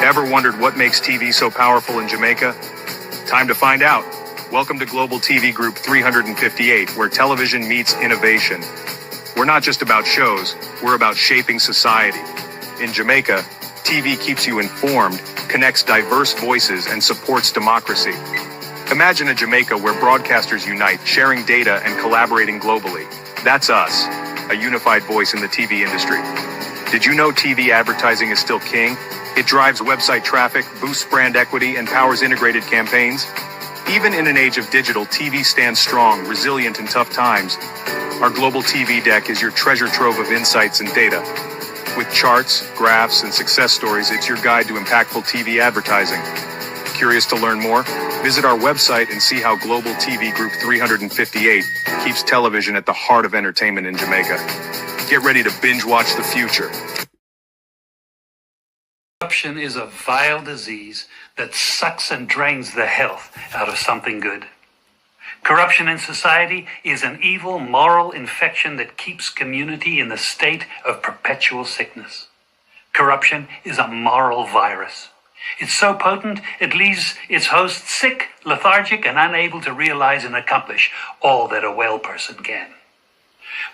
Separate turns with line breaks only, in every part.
Ever wondered what makes TV so powerful in Jamaica? Time to find out. Welcome to Global TV Group 358, where television meets innovation. We're not just about shows, we're about shaping society. In Jamaica, TV keeps you informed, connects diverse voices, and supports democracy. Imagine a Jamaica where broadcasters unite, sharing data and collaborating globally. That's us, a unified voice in the TV industry. Did you know TV advertising is still king? It drives website traffic, boosts brand equity, and powers integrated campaigns. Even in an age of digital, TV stands strong, resilient in tough times. Our Global TV Deck is your treasure trove of insights and data. With charts, graphs, and success stories, it's your guide to impactful TV advertising. Curious to learn more? Visit our website and see how Global TV Group 358 keeps television at the heart of entertainment in Jamaica. Get ready to binge watch the future.
Corruption is a vile disease that sucks and drains the health out of something good. Corruption in society is an evil moral infection that keeps community in the state of perpetual sickness. Corruption is a moral virus. It's so potent, it leaves its host sick, lethargic, and unable to realize and accomplish all that a well person can.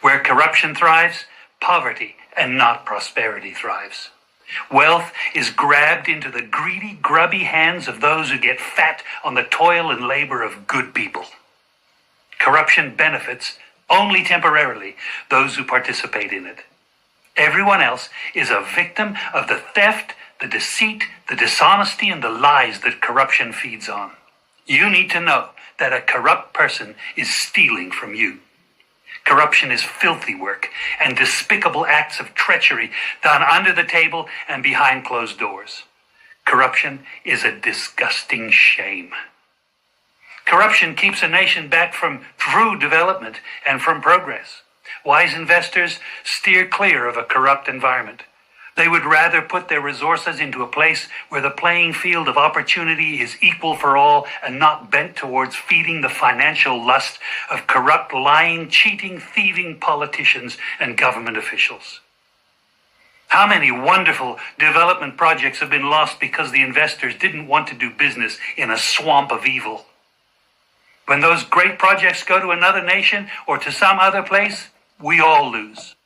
Where corruption thrives, poverty and not prosperity thrives. Wealth is grabbed into the greedy, grubby hands of those who get fat on the toil and labor of good people. Corruption benefits, only temporarily, those who participate in it. Everyone else is a victim of the theft, the deceit, the dishonesty, and the lies that corruption feeds on. You need to know that a corrupt person is stealing from you. Corruption is filthy work and despicable acts of treachery done under the table and behind closed doors. Corruption is a disgusting shame. Corruption keeps a nation back from true development and from progress. Wise investors steer clear of a corrupt environment. They would rather put their resources into a place where the playing field of opportunity is equal for all and not bent towards feeding the financial lust of corrupt, lying, cheating, thieving politicians and government officials. How many wonderful development projects have been lost because the investors didn't want to do business in a swamp of evil? When those great projects go to another nation or to some other place, we all lose.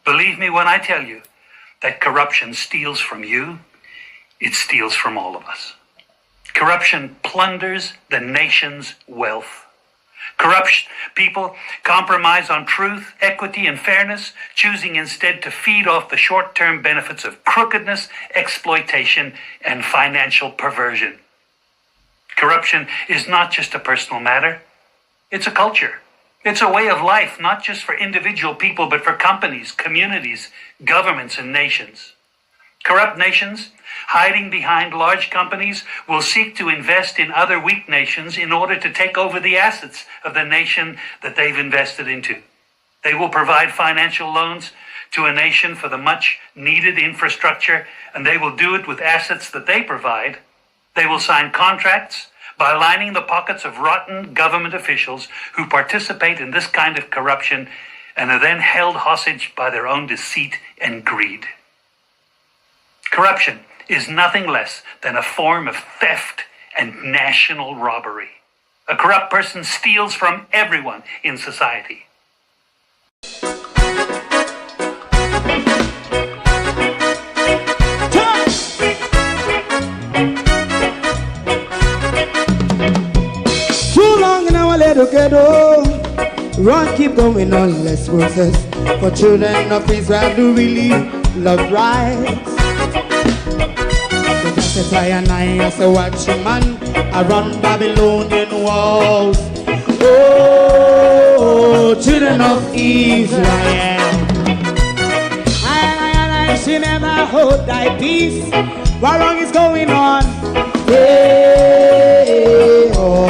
Believe me when I tell you that corruption steals from you, it steals from all of us. Corruption plunders the nation's wealth. Corrupt people compromise on truth, equity, and fairness, choosing instead to feed off the short-term benefits of crookedness, exploitation, and financial perversion. Corruption is not just a personal matter, it's a culture. It's a way of life, not just for individual people, but for companies, communities, governments, and nations. Corrupt nations, hiding behind large companies, will seek to invest in other weak nations in order to take over the assets of the nation that they've invested into. They will provide financial loans to a nation for the much-needed infrastructure, and they will do it with assets that they provide. They will sign contracts by lining the pockets of rotten government officials who participate in this kind of corruption and are then held hostage by their own deceit and greed. Corruption is nothing less than a form of theft and national robbery. A corrupt person steals from everyone in society.
Ghetto, run, keep going on, less process. For children of Israel do really love rights. So just I and I as a watchman around Babylonian walls. Oh, children of Israel, I she never hold thy peace. What wrong is going on? Hey, oh,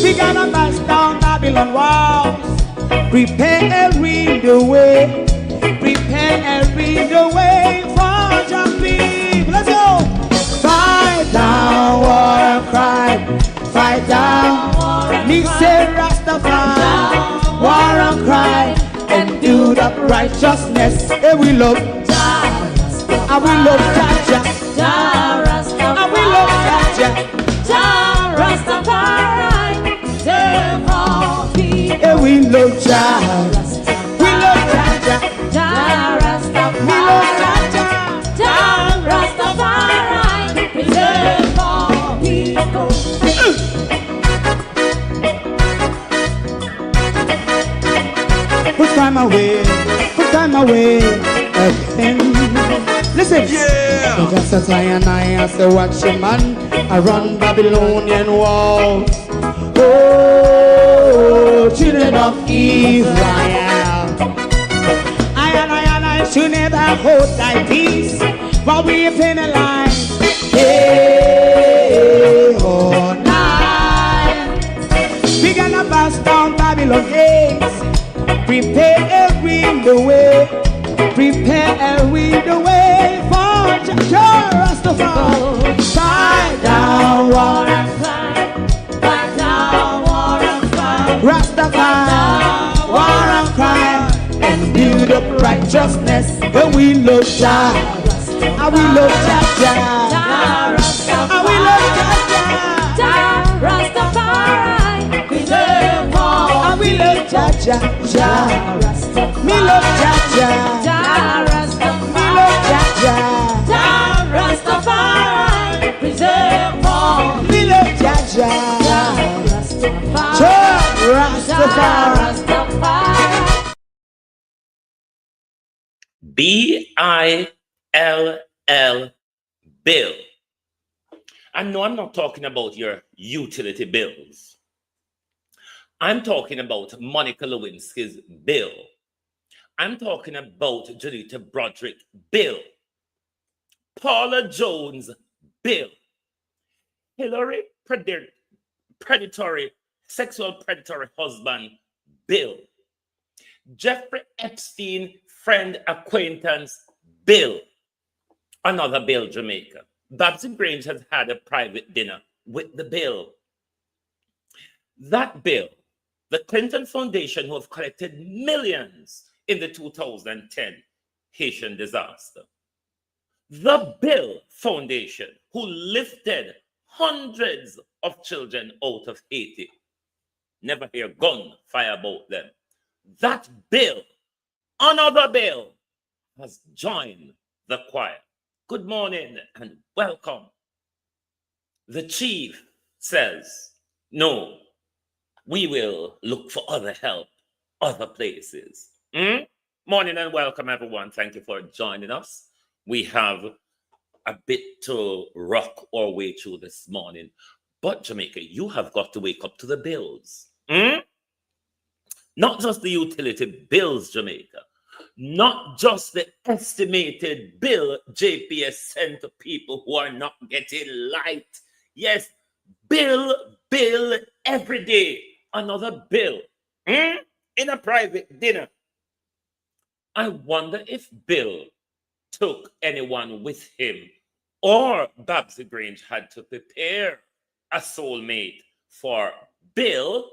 we gotta bust down Babylon walls. Prepare the way. Prepare the way for your people. Let's go. Fight down, war cry. Fight down. Me say Rastafari. War and cry. And do the righteousness. Hey, we love. I And we love Jaja.
Jah Rastafari.
And we love Jaja.
Jah Rastafari. Save all people.
And we love Jaja. We love Jaja.
Jah Rastafari.
We love Jaja.
Jah Rastafari. Preserve all people.
Put time away again. Listen, yeah. Just as I and I as a watchman, I run Babylonian walls. Oh, children of Israel, I and I should never hold thy peace, while we penalize day or night. We gonna bust down Babylon gates. Prepare the way, prepare the way for Jah Rastafari. Fight down war and fight, fight down war and fight. Rastafari, war and fight, and build up righteousness. And we love Jah, and we love Jah, and we love
Jah Rastafari. Preserve all.
and we love Jah. Me love Jaja.
Jah Rastafari.
Me love Jaja.
Jah Rastafari. Preserve all.
Me love Jaja.
Jah Rastafari.
Jah Rastafari.
B-I-L-L, bill. And no, I'm not talking about your utility bills. I'm talking about Monica Lewinsky's bill. I'm talking about Janita Broderick bill. Paula Jones bill. Hillary sexual predatory husband bill. Jeffrey Epstein friend acquaintance bill. Another bill, Jamaica. Babsy Grange has had a private dinner with the bill. That bill, the Clinton Foundation, who have collected millions in the 2010 Haitian disaster. The Bill Foundation, who lifted hundreds of children out of Haiti. Never hear gun fire about them. That bill, another bill, has joined the choir. Good morning and welcome. The chief says, no, we will look for other help, other places. Morning and welcome, everyone. Thank you for joining us. We have a bit to rock our way through this morning. But Jamaica, you have got to wake up to the bills. Not just the utility bills, Jamaica. Not just the estimated bill JPS sent to people who are not getting light. Yes, bill every day. Another bill. In a private dinner. I wonder if Bill took anyone with him or Babsy Grange had to prepare a soulmate for Bill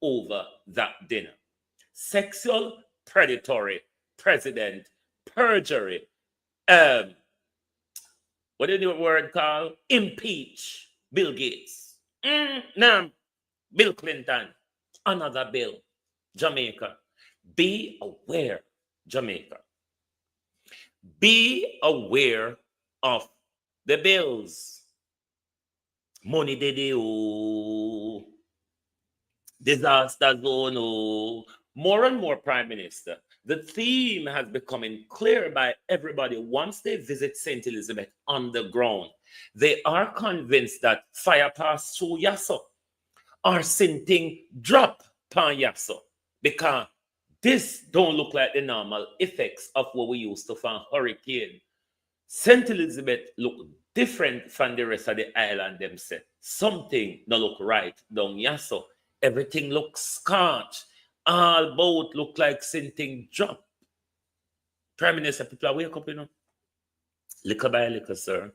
over that dinner. Sexual predatory president perjury. What is the word called? Impeach Bill Gates. Now, Bill Clinton. Another bill. Jamaica. Be aware, Jamaica. Be aware of the bills. Money did oh. Disaster zone oh. More and more, Prime Minister. The theme has becoming clear by everybody once they visit St. Elizabeth on the ground. They are convinced that fire passed through Yasso or something drop pan Yasso, because this don't look like the normal effects of what we used to find hurricane. St. Elizabeth look different from the rest of the island themselves. Something no look right down Yasso. Everything looks scorched. All boat look like something drop. Prime Minister, people are wake up, you know. Little by little, sir.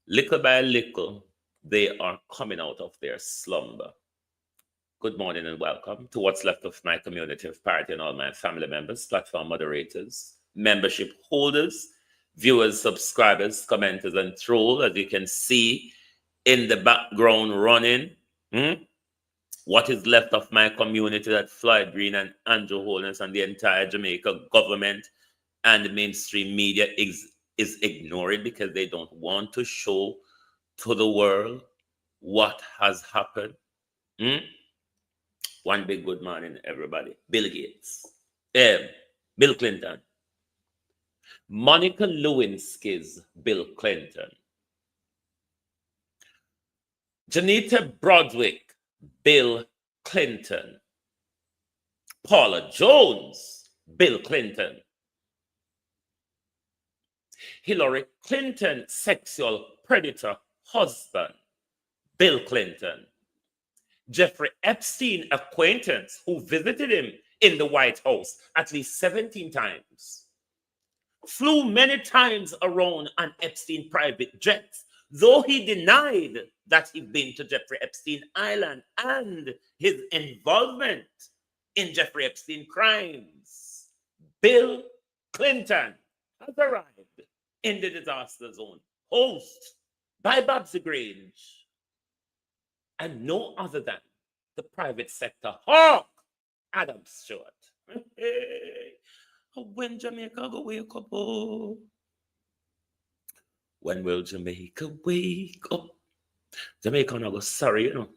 Little by little, they are coming out of their slumber. Good morning and welcome to what's left of my community of party and all my family members, platform moderators, membership holders, viewers, subscribers, commenters, and trolls, as you can see in the background running. What is left of my community that Floyd Green and Andrew Holness and the entire Jamaica government and the mainstream media is ignoring because they don't want to show to the world what has happened. One big good morning, everybody. Bill Gates, Bill Clinton, Monica Lewinsky's Bill Clinton, Janita Broadwick, Bill Clinton, Paula Jones, Bill Clinton, Hillary Clinton, sexual predator husband, Bill Clinton, Jeffrey Epstein acquaintance who visited him in the White House at least 17 times, flew many times around on Epstein private jets, though he denied that he'd been to Jeffrey Epstein Island and his involvement in Jeffrey Epstein crimes. Bill Clinton has arrived in the disaster zone, hosted by Babsy Grange, and no other than the private sector hawk, Adam Stewart. When Jamaica go wake up, oh. When will Jamaica wake up? Jamaica not go sorry, you know.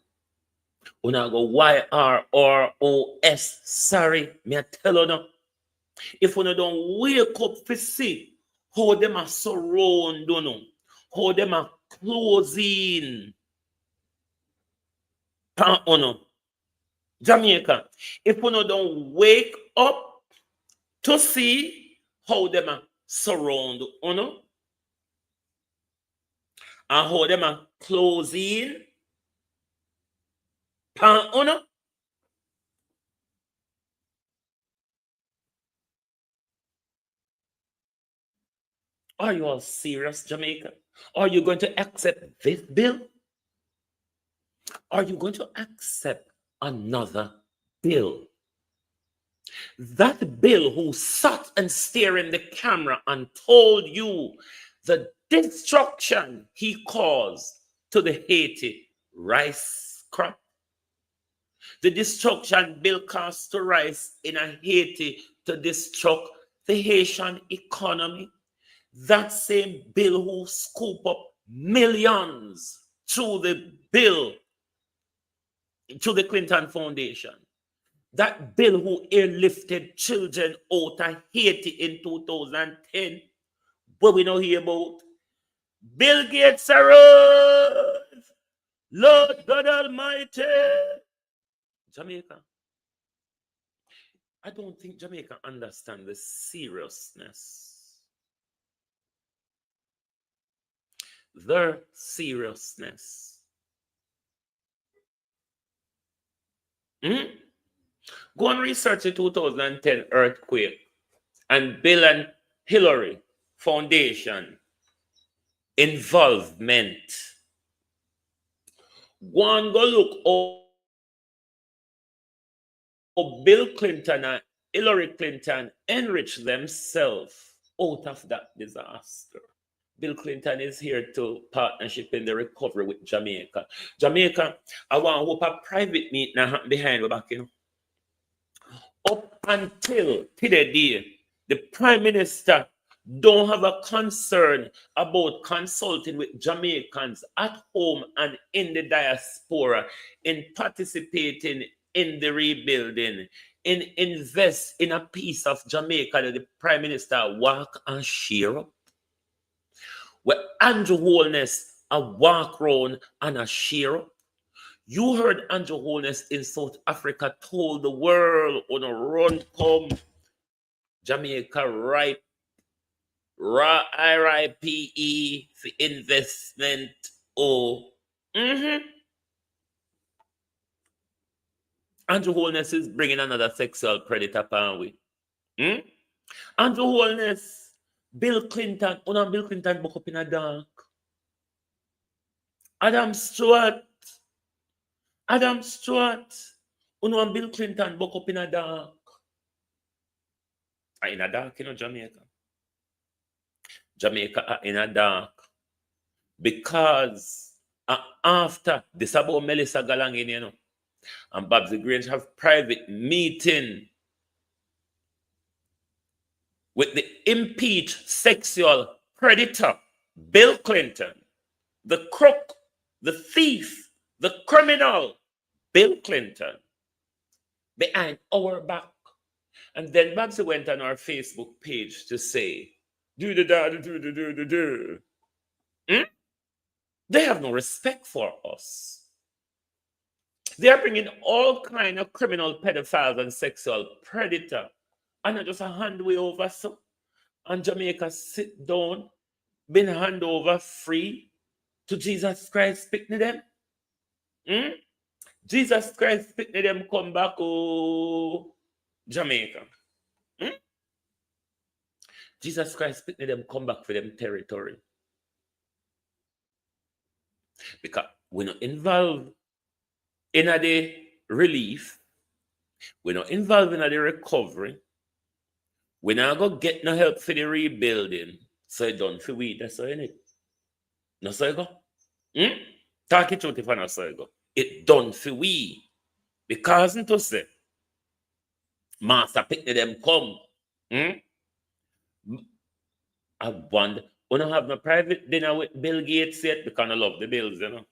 We not go YRROS sorry. Me I tell you no. If we don't wake up to see how them are surround, you know, how them are closing. Jamaica, if we don't wake up to see how them are surround, you know, and how them are closing, you know, are you all serious, Jamaica? Are you going to accept this bill? Are you going to accept another bill? That bill who sat and stared in the camera and told you the destruction he caused to the Haiti rice crop, the destruction bill caused to rice in a Haiti to destruct the Haitian economy, that same bill who scoop up millions through the bill, to the Clinton Foundation, that bill who airlifted children out of Haiti in 2010, what we know here about Bill Gates arrived, Lord God Almighty. Jamaica, I don't think Jamaica understands the seriousness. Their seriousness. Go and research the 2010 earthquake and Bill and Hillary Foundation involvement. Go and go look how Bill Clinton and Hillary Clinton enriched themselves out of that disaster. Bill Clinton is here to partnership in the recovery with Jamaica. Jamaica, I want to hope a private meeting happen behind the back, you know. Up until today, the Prime Minister don't have a concern about consulting with Jamaicans at home and in the diaspora in participating in the rebuilding, in invest in a piece of Jamaica that the Prime Minister walk and share up. Where Andrew Holness a walk round and a share up. You heard Andrew Holness in South Africa told the world on a run come Jamaica ripe RIPE for investment. Andrew Holness is bringing another sexual predator upon we. Andrew Holness, Bill Clinton, Bill Clinton book up in a dark. Adam Stewart, Bill Clinton book up in a dark. In a dark, Jamaica. Jamaica are in a dark. Because after this about Melissa Galangin, you know, and Babsy Grange have private meeting with the impeached sexual predator, Bill Clinton, the crook, the thief, the criminal, Bill Clinton, behind our back. And then Babsy went on our Facebook page to say, do. They have no respect for us. They are bringing all kind of criminal pedophiles and sexual predator. And not just a hand way over, so. And Jamaica sit down, been hand over free to Jesus Christ, picking them. Jesus Christ, picking them come back, oh, Jamaica. Jesus Christ, picking them come back for them territory. Because we're not involved in the relief, we're not involved in the recovery, we're not going to get no help for the rebuilding. So it done for we, that's all in it. No, so you go. Talk it out if I not so you go. It done for we. Because to say, Master pick them come. I wonder, we don't have no private dinner with Bill Gates yet because I love the bills, you know.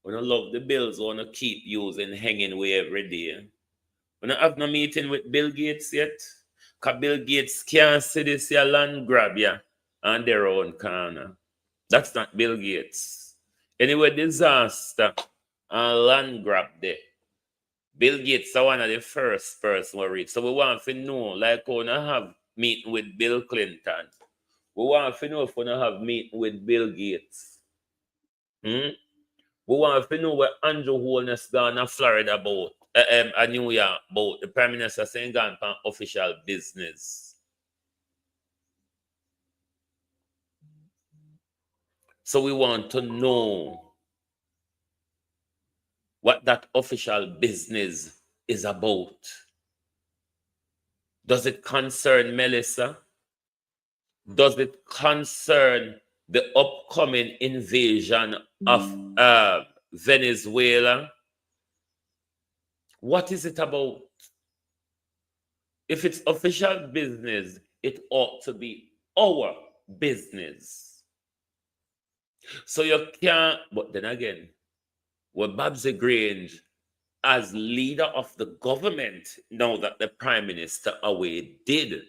We don't love the bills, we want to keep using hanging way every day. We don't have no meeting with Bill Gates yet. Because Bill Gates can't see this here land grab ya on their own corner. That's not Bill Gates. Anyway, disaster and land grab there. Bill Gates is one of the first person we reach. So we want to know, like we have meeting with Bill Clinton. We want to know if we have meeting with Bill Gates. We want to know what Andrew Holness gone to Florida about, New York about. The Prime Minister saying gone for official business. So we want to know what that official business is about. Does it concern Melissa? Does it concern the upcoming invasion of Venezuela? What is it about? If it's official business, it ought to be our business. So you can't, but then again, what Babsy Grange, as leader of the government, now that the Prime Minister away did,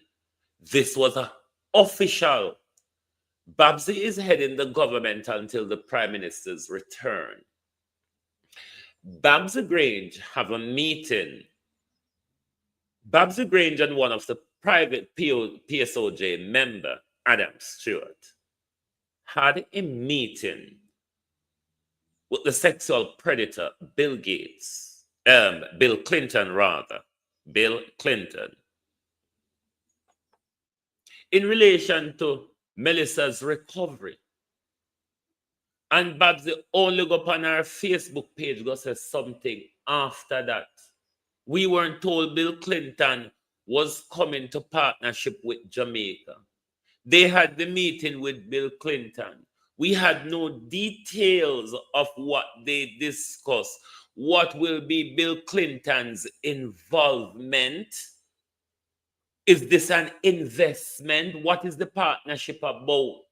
this was an official. Babsy is heading the government until the Prime Minister's return. Babsy Grange have a meeting. Babsy Grange and one of the private PSOJ member, Adam Stewart, had a meeting with the sexual predator, Bill Gates, Bill Clinton rather, Bill Clinton, in relation to Melissa's recovery. And Babsy only go up on our Facebook page, go say something after that. We weren't told Bill Clinton was coming to partnership with Jamaica. They had the meeting with Bill Clinton. We had no details of what they discussed. What will be Bill Clinton's involvement? Is this an investment? What is the partnership about?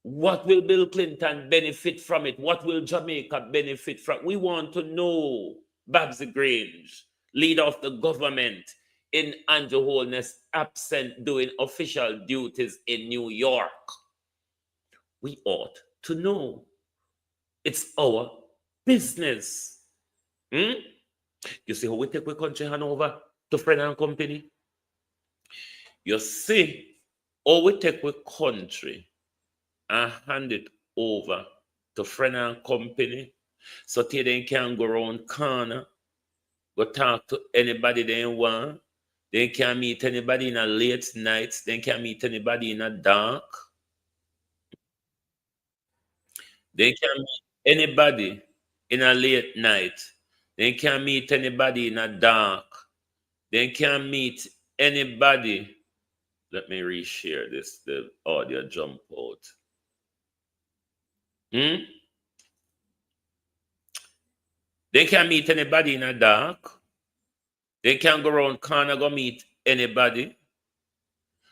What will Bill Clinton benefit from it? What will Jamaica benefit from? We want to know. Babsy Grange, leader of the government, in Andrew Holness absent doing official duties in New York. We ought to know. It's our business. You see how we take our country hand over to friend and company? You see how we take our country and hand it over to friend and company so they can go around corner, go talk to anybody they want. They can't meet anybody in a late night. They can't meet anybody in a dark. They can't meet anybody in a late night. They can't meet anybody in a dark. They can't meet anybody Let me reshare this, the audio jump out. They can't meet anybody in the dark. They can't go around corner go meet anybody.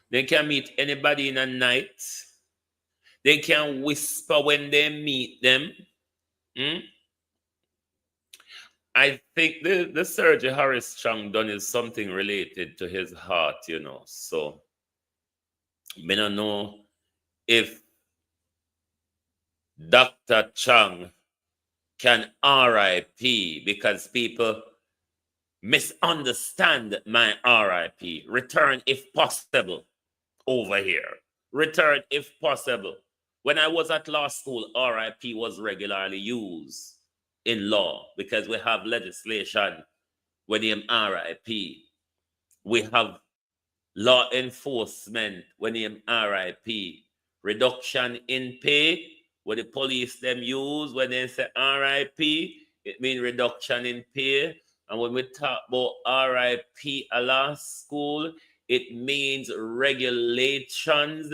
They can't meet anybody in the night. They can't whisper when they meet them. I think the surgery Harris Strong done is something related to his heart, you know. So, I don't know if Dr. Chang can RIP because people misunderstand my RIP. Return if possible over here. Return if possible. When I was at law school, RIP was regularly used in law because we have legislation with the RIP. We have law enforcement when the RIP. Reduction in pay, what the police them use when they say RIP, it means reduction in pay. And when we talk about RIP at law school, it means regulations,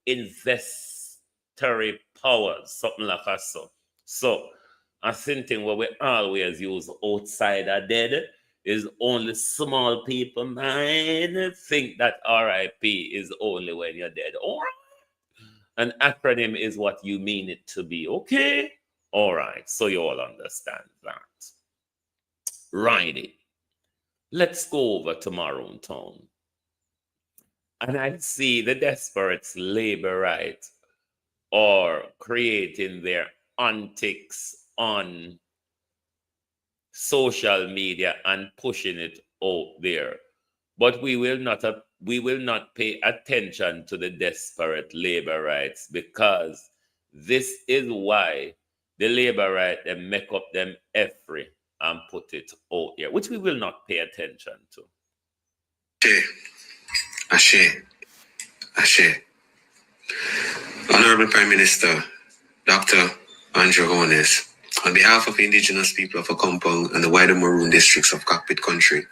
investory powers, something like that. So a thing what we always use outside of dead is only small people mind think that RIP is only when you're dead. All right. An acronym is what you mean it to be. Okay. All right. So you all understand that. Righty. Let's go over to Maroon Town. And I see the desperates labor right or creating their antics on social media and pushing it out there. But we will not pay attention to the desperate labor rights because this is why the labor right they make up them every and put it out here, which we will not pay attention to.
Ashe. Honorable Prime Minister, Dr. Andrew Holness, on behalf of Indigenous people of Akompong and the wider Maroon districts of Cockpit Country,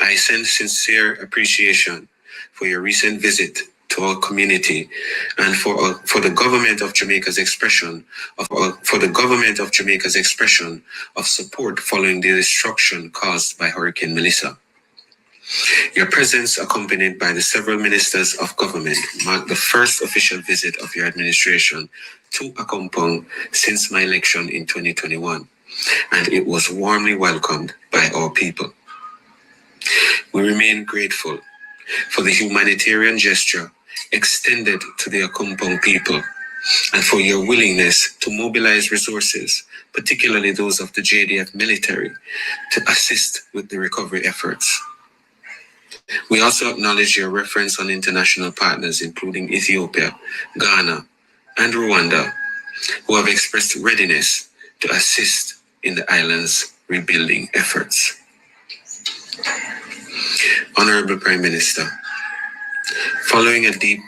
I send sincere appreciation for your recent visit to our community and for the government of Jamaica's expression of support following the destruction caused by Hurricane Melissa. Your presence, accompanied by the several ministers of government, marked the first official visit of your administration to Akompong since my election in 2021, and it was warmly welcomed by our people. We remain grateful for the humanitarian gesture extended to the Akompong people and for your willingness to mobilize resources, particularly those of the JDF military, to assist with the recovery efforts. We also acknowledge your reference on international partners, including Ethiopia, Ghana, and Rwanda, who have expressed readiness to assist in the island's rebuilding efforts. Honorable Prime Minister, following a deep,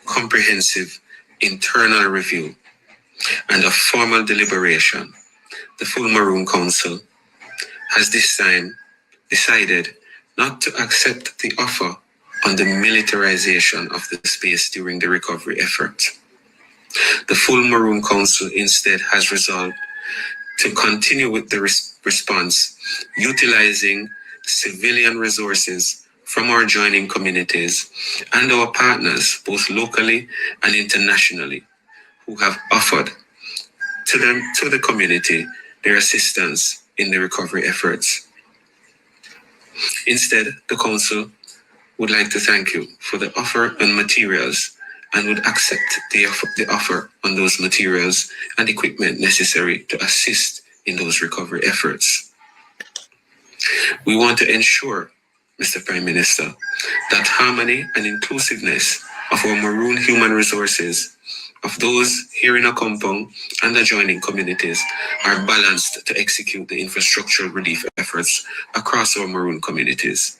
comprehensive internal review and a formal deliberation, the full Maroon Council has this time decided not to accept the offer on the militarization of the space during the recovery effort. The full Maroon Council instead has resolved to continue with the response, utilizing civilian resources from our joining communities and our partners, both locally and internationally, who have offered to the community their assistance in the recovery efforts. Instead, the Council would like to thank you for the offer and materials and would accept the offer on those materials and equipment necessary to assist in those recovery efforts. We want to ensure, Mr. Prime Minister, that harmony and inclusiveness of our Maroon human resources, of those here in Akompong and adjoining communities, are balanced to execute the infrastructural relief efforts across our Maroon communities.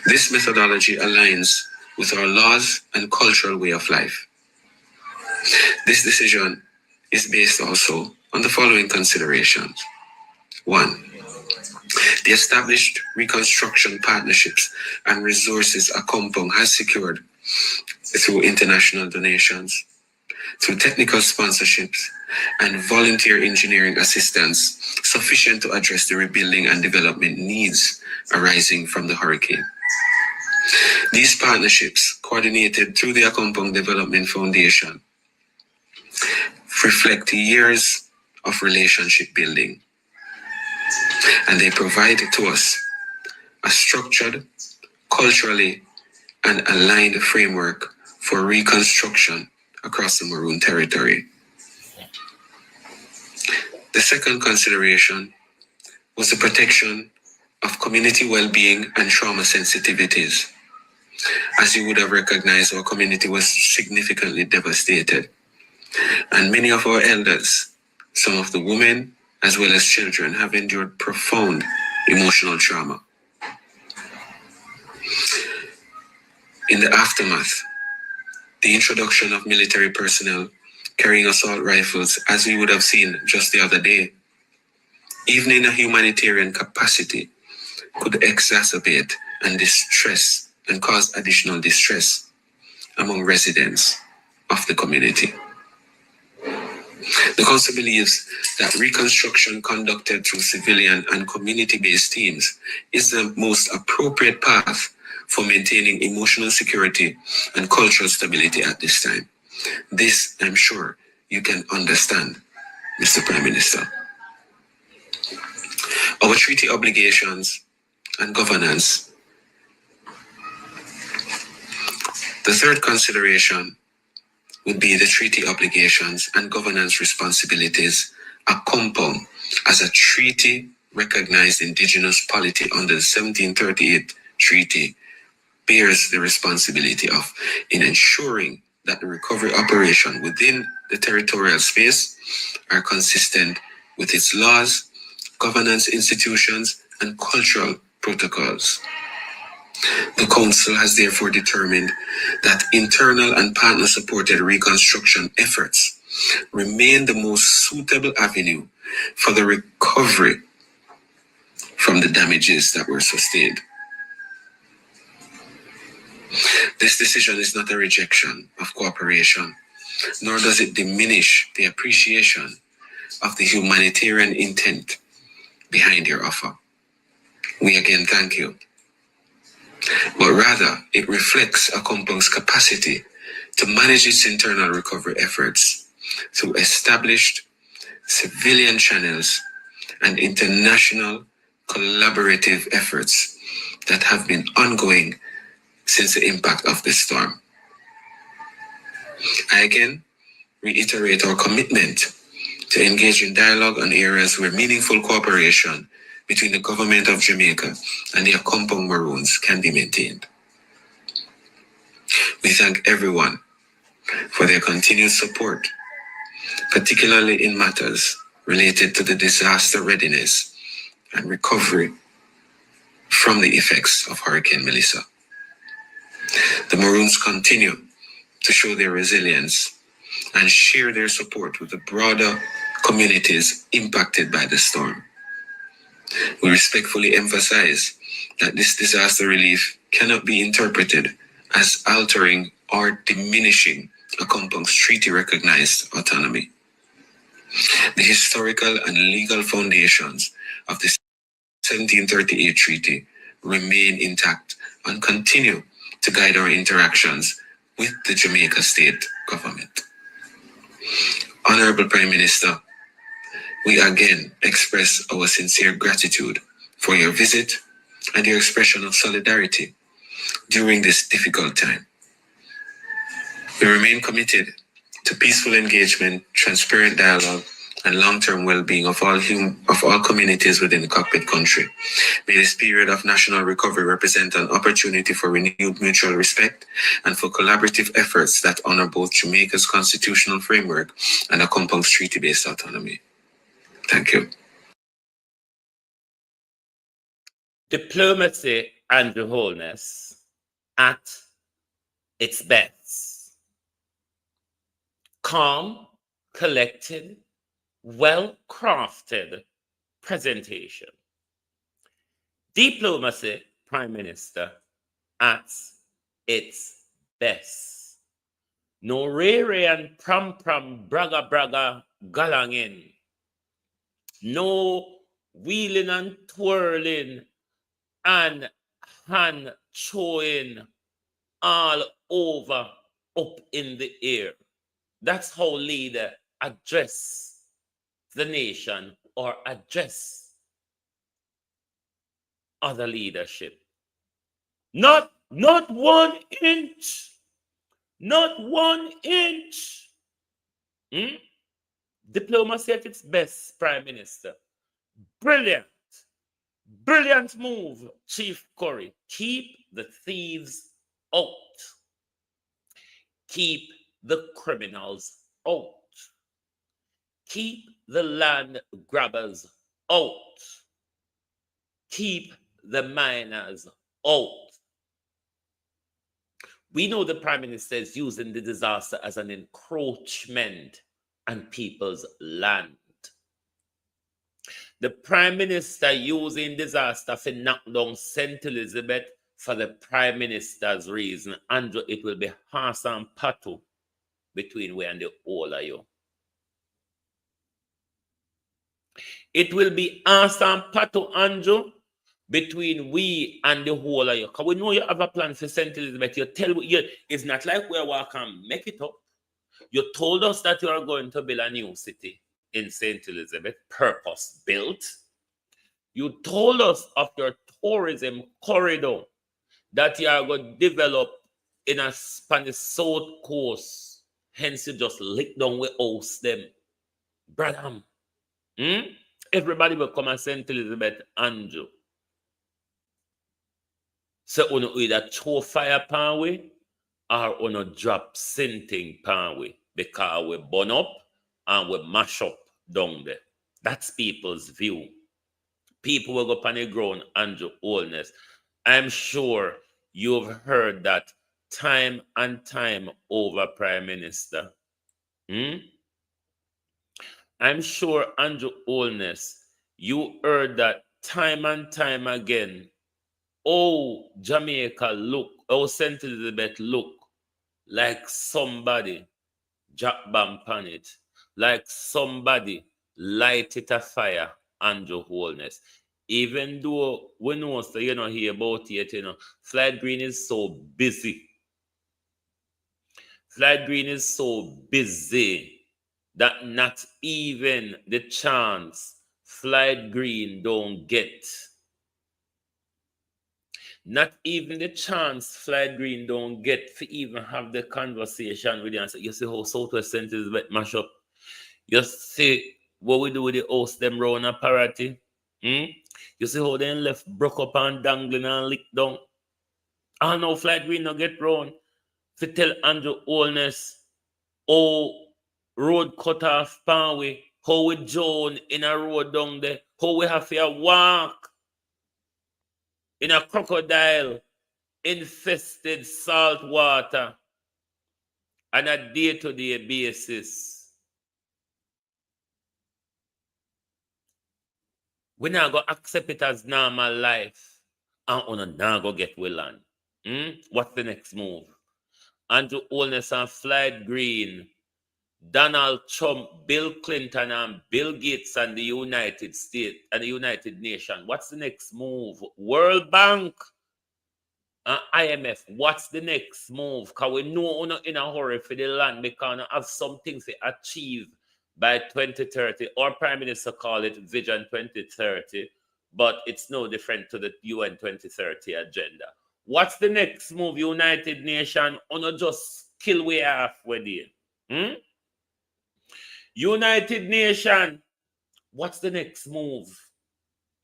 This methodology aligns with our laws and cultural way of life. This decision is based also on the following considerations. 1. The established reconstruction partnerships and resources Akompong has secured through international donations, through technical sponsorships, and volunteer engineering assistance sufficient to address the rebuilding and development needs arising from the hurricane. These partnerships, coordinated through the Akompong Development Foundation, reflect years of relationship building, and they provide to us a structured, culturally and aligned framework for reconstruction across the Maroon territory. The second consideration was the protection of community well-being and trauma sensitivities. As you would have recognized, our community was significantly devastated, and many of our elders, some of the women as well as children, have endured profound emotional trauma. In the aftermath, the introduction of military personnel carrying assault rifles, as we would have seen just the other day, even in a humanitarian capacity, could exacerbate and distress and cause additional distress among residents of the community. The Council believes that reconstruction conducted through civilian and community-based teams is the most appropriate path for maintaining emotional security and cultural stability at this time. This, I'm sure, you can understand, Mr. Prime Minister. Our treaty obligations and governance. The third consideration would be the treaty obligations and governance responsibilities Akompong, as a treaty recognized indigenous polity under the 1738 treaty, bears the responsibility of in ensuring that the recovery operation within the territorial space are consistent with its laws, governance institutions, and cultural protocols. The Council has therefore determined that internal and partner-supported reconstruction efforts remain the most suitable avenue for the recovery from the damages that were sustained. This decision is not a rejection of cooperation, nor does it diminish the appreciation of the humanitarian intent behind your offer. We again thank you. But rather, it reflects Akompong's capacity to manage its internal recovery efforts through established civilian channels and international collaborative efforts that have been ongoing since the impact of the storm. I again reiterate our commitment to engage in dialogue on areas where meaningful cooperation between the government of Jamaica and the Akompong Maroons can be maintained. We thank everyone for their continued support, particularly in matters related to the disaster readiness and recovery from the effects of Hurricane Melissa. The Maroons continue to show their resilience and share their support with the broader communities impacted by the storm. We respectfully emphasize that this disaster relief cannot be interpreted as altering or diminishing Akompong's treaty-recognized autonomy. The historical and legal foundations of the 1738 treaty remain intact and continue to guide our interactions with the Jamaica state government. Honorable Prime Minister, we again express our sincere gratitude for your visit and your expression of solidarity during this difficult time. We remain committed to peaceful engagement, transparent dialogue, and long-term well-being of all communities within the cockpit country. May this period of national recovery represent an opportunity for renewed mutual respect and for collaborative efforts that honor both Jamaica's constitutional framework and Akompong's treaty-based autonomy. Thank you.
Diplomacy and wholeness at its best. Calm, collected, well-crafted presentation. Diplomacy, Prime Minister, at its best. No rere and pram braga braga galangin. No wheeling and twirling and hand throwing all over up in the air. That's how leader address the nation or address other leadership. Not 1 inch. Not 1 inch. Diplomacy at its best, Prime Minister. Brilliant. Brilliant move, Chief Curry. Keep the thieves out. Keep the criminals out. Keep the land grabbers out. Keep the miners out. We know the Prime Minister is using the disaster as an encroachment on people's land. The Prime Minister using disaster to knock down St. Elizabeth for the Prime Minister's reason. Andrew, it will be horse and pattle between we and the whole of you. It will be horse and pattle, Andrew, between we and the whole of you. Because we know you have a plan for St. Elizabeth. You tell you, it's not like we're walking make it up. You told us that you are going to build a new city in St. Elizabeth, purpose built. You told us of your tourism corridor that you are going to develop in a Spanish South Coast. Hence, you just lick down with house them. Brother, everybody will come and St. Elizabeth, Andrew. So, you either throw fire pan we or you drop sinting pan we because we burn up and we mash up down there. That's people's view. People will go up on the ground, Andrew Holness. I'm sure you've heard that time and time over, Prime Minister. I'm sure, Andrew Holness, you heard that time and time again. Oh, Jamaica look, oh, St. Elizabeth look like somebody jack bomb on it, like somebody light it a fire, Andrew Holness. Even though we know, so you know, hear about it, Flight Green is so busy. Flight Green is so busy that not even the chance Flight Green don't get. Not even the chance Flight Green don't get to even have the conversation with you and say, you see how Southwest St. Elizabeth mash up? You see what we do with the house them round a parity? You see how they left broke up and dangling and lick down? I know Flight Green no get round to tell Andrew Holness, oh, road cut off Panway, how we join in a road down there, how we have to walk in a crocodile infested salt water on a day-to-day basis. We not go accept it as normal life and we not go get well on. What's the next move? Andrew Holness and Flight Green, Donald Trump, Bill Clinton and Bill Gates and the United States and the United Nations. What's the next move? World Bank and IMF. What's the next move? Because we know we're not in a hurry for the land because we have some things to achieve by 2030. Our Prime Minister called it Vision 2030, but it's no different to the UN 2030 agenda. What's the next move, United Nations? Or not just kill way halfway there? United Nations, what's the next move?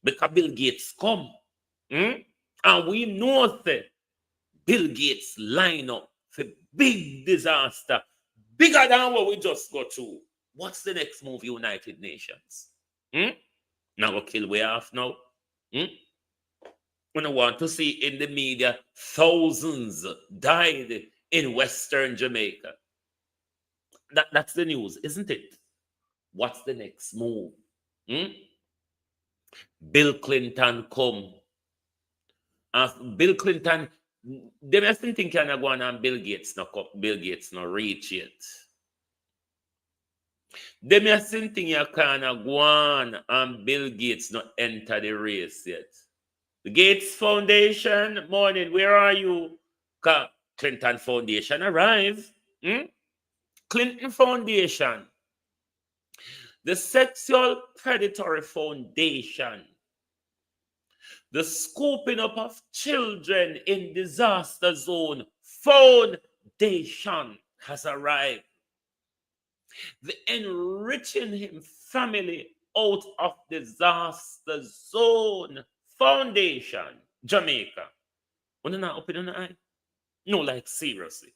Because Bill Gates come. And we know that Bill Gates line up for big disaster, bigger than what we just got through. What's the next move, United Nations? Now go kill way off now. We don't want to see in the media thousands died in Western Jamaica. That's the news, isn't it? What's the next move? Bill Clinton come Bill Clinton, them I still think can go on and Bill Gates no reach it. Them I still think you can go on and Bill Gates no enter the race yet. The Gates Foundation, morning, where are you? Clinton Foundation arrive. Clinton Foundation. The Sexual Predatory Foundation. The scooping up of children in disaster zone foundation has arrived. The enriching him family out of disaster zone foundation, Jamaica. Wanna not open an eye? No, like seriously.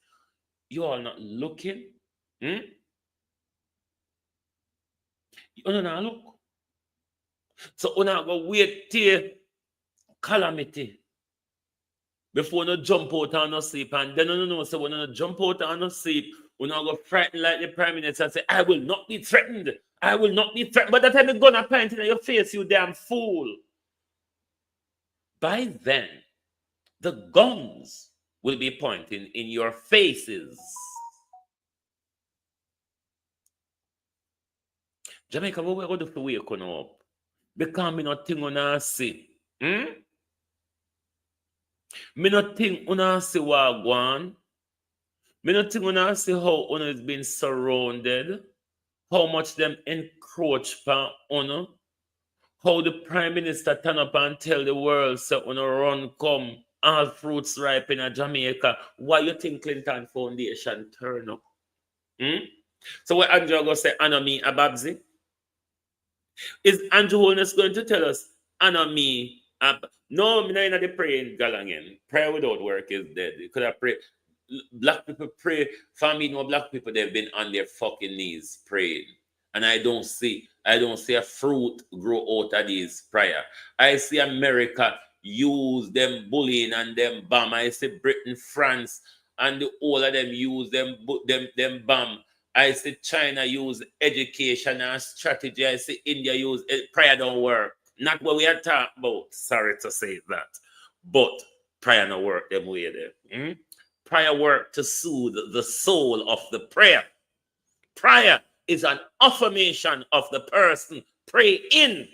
You all not looking? You wanna not look? So you not go wait till calamity before you jump out and no sleep, and then you know, so when you jump out and no sleep, you not go frightened like the Prime Minister and say, I will not be threatened. I will not be threatened. But that time you're gonna plant in your face, you damn fool. By then, the guns will be pointing in your faces. Jamaica, what we're going to do for wake up? Because me not think una see. Me not think una see what go on. Me not think una see how una is being surrounded. How much them encroach upon una. How the Prime Minister turn up and tell the world, so una run come, all fruits ripe in Jamaica. Why you think Clinton Foundation turn up? So what Andrew go say, Anna me a Babsy? Is Andrew Holness going to tell us, Anna me no, me not in the praying galangen. Prayer without work is dead. You could have prayed. Black people pray. For me, no black people, they've been on their fucking knees praying. And I don't see a fruit grow out of these prayer. I see America use them bullying and them bomb. I see Britain, France, and all of them use them bomb. I see China use education and strategy. I see India use prayer don't work. Not what we are talking about. Sorry to say that. But prayer don't work them way there. Prayer work to soothe the soul of the prayer. Prayer is an affirmation of the person pray in.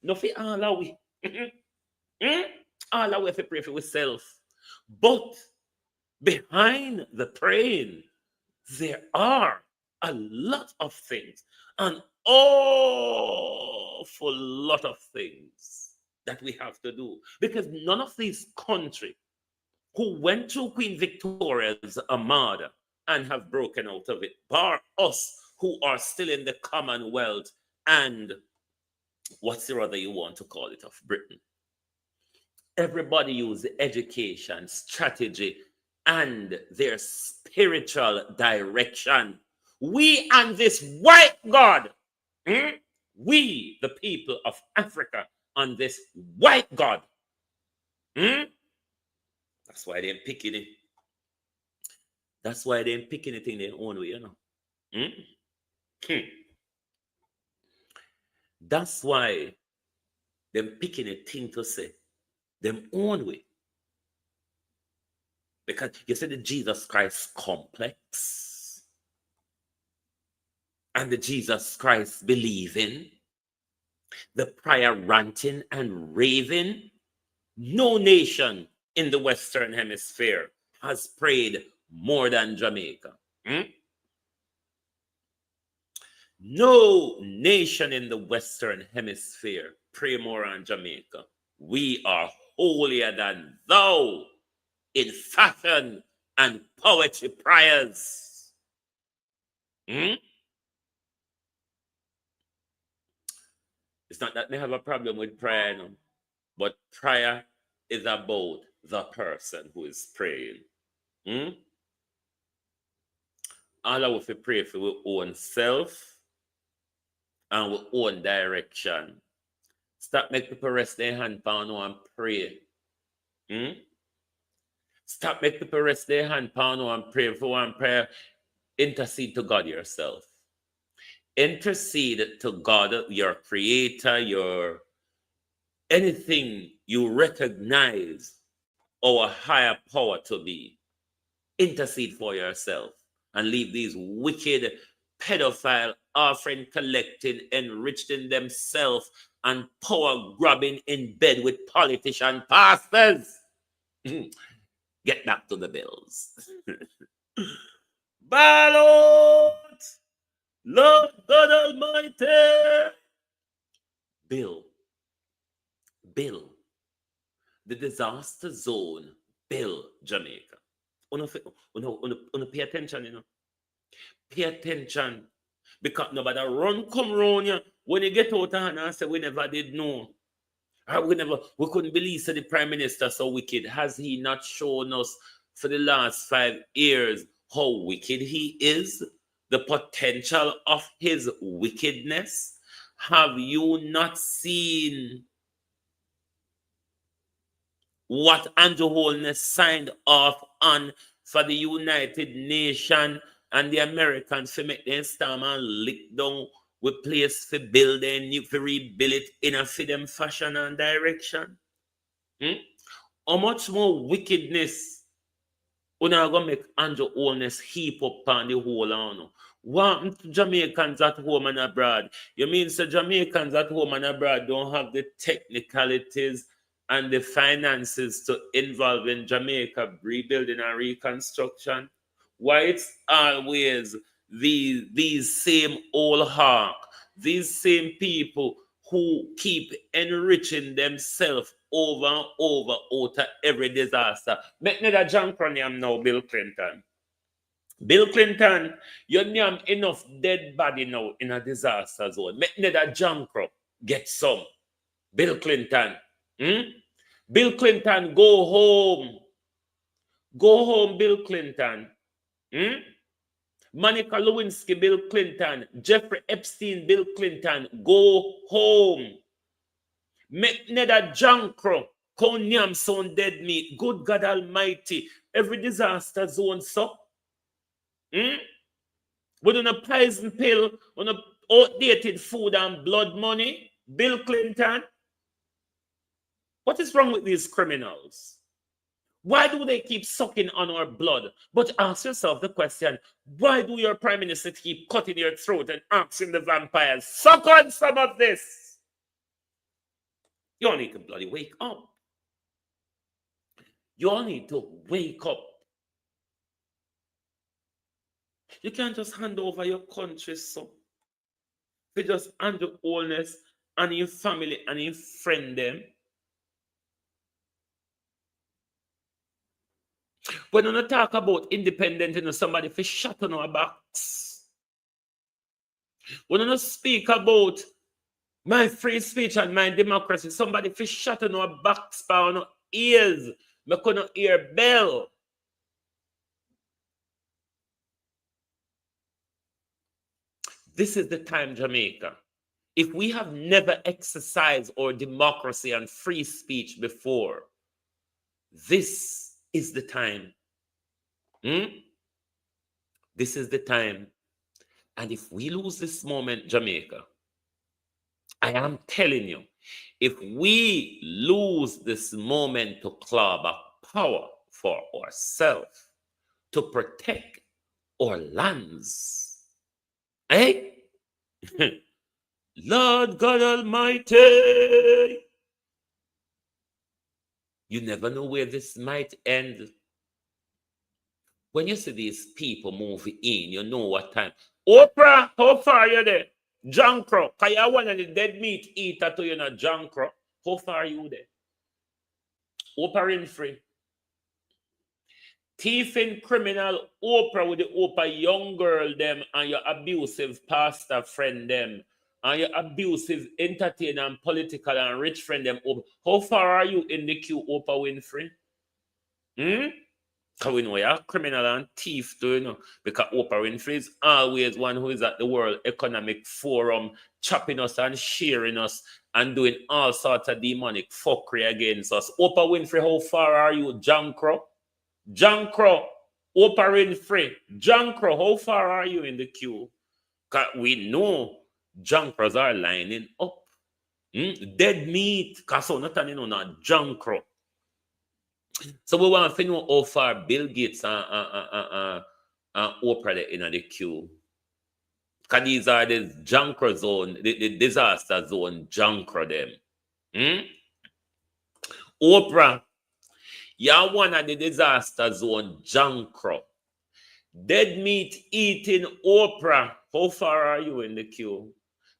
No fi all our way. All our way fi pray for ourselves. But behind the praying, there are a lot of things, an awful lot of things that we have to do. Because none of these countries who went through Queen Victoria's armada and have broken out of it, bar us who are still in the Commonwealth and what's the other you want to call it of Britain. Everybody use education, strategy, and their spiritual direction. We and this white God, we, the people of Africa, and this white God. That's why they're picking it. That's why they're picking it in their own way, you know. That's why they're picking a thing to say them own way. Because you see the Jesus Christ complex and the Jesus Christ believing, the prayer ranting and raving. No nation in the Western Hemisphere has prayed more than Jamaica. No nation in the Western Hemisphere pray more than Jamaica. We are holier than thou in fashion and poetry prayers. It's not that they have a problem with prayer, no, but prayer is about the person who is praying. All of us pray for our own self and our own direction. Stop making people rest their hand on and pray. Stop making people rest their hand on and pray for one prayer. Intercede to God yourself. Intercede to God, your creator, your anything you recognize our higher power to be, intercede for yourself and leave these wicked pedophile offering collecting, enriching themselves and power grabbing in bed with politician pastors. Get back to the bills. Ballot! Lord God Almighty! Bill. The disaster zone, Bill, Jamaica. Una pay attention, you know. Pay attention. Because nobody run come round you when you get out of hand and say we never did know. Or we couldn't believe that the Prime Minister so wicked. Has he not shown us for the last 5 years how wicked he is? The potential of his wickedness? Have you not seen what Andrew Holness signed off on for the United Nations and the Americans to make them storm and lick down with place for building, new for rebuild it in a for them fashion and direction? How much more wickedness when I gonna make Andrew Holness heap up on the whole on? What to Jamaicans at home and abroad? You mean so Jamaicans at home and abroad don't have the technicalities and the finances to involve in Jamaica rebuilding and reconstruction? Why it's always these same old hawk, these same people who keep enriching themselves over and over out of every disaster. Make me that junk on him now, Bill Clinton. Bill Clinton, you name enough dead body now in a disaster zone. Make me that junk get some. Bill Clinton. Bill Clinton, go home. Go home, Bill Clinton. Monica Lewinsky, Bill Clinton. Jeffrey Epstein, Bill Clinton. Go home. Make neda jankro. Konyam sound dead meat. Good God Almighty. Every disaster zone so. With a poison pill, on a outdated food and blood money. Bill Clinton. What is wrong with these criminals? Why do they keep sucking on our blood? But ask yourself the question, why do your prime minister keep cutting your throat and asking the vampires, suck on some of this? You all need to bloody wake up. You all need to wake up. You can't just hand over your country, so. You just hand the wholeness and your family and your friend them. When you talk about independent, you know, somebody for shut on our backs. When you speak about my free speech and my democracy, somebody for shut on our backs, on our ears. I couldn't hear bell. This is the time, Jamaica. If we have never exercised our democracy and free speech before, this is the time. This is the time. And if we lose this moment, Jamaica, I am telling you, if we lose this moment to claw back power for ourselves, to protect our lands, Lord God Almighty, you never know where this might end. When you see these people moving in, you know what time. Oprah, how far are you there? Jankro, because you're one of the dead meat eater to you know, Jankro. How far are you there? Oprah Winfrey. Thieving criminal Oprah with the Oprah young girl them and your abusive pastor friend them and your abusive entertainer and political and rich friend them. How far are you in the queue, Oprah Winfrey? Because we know you're a criminal and thief too, you know, because Oprah Winfrey is always one who is at the World Economic Forum chopping us and sharing us and doing all sorts of demonic fuckery against us. Oprah Winfrey, how far are you, Jankro? Jankro, Oprah Winfrey, Jankro, how far are you in the queue? Because we know Jankros are lining up. Dead meat, because so not not junk row. So we want to know how far Bill Gates and Oprah they in the queue. Because these are the junker zone, the disaster zone junker them. Oprah, you're one of the disaster zone junker. Dead meat eating Oprah. How far are you in the queue?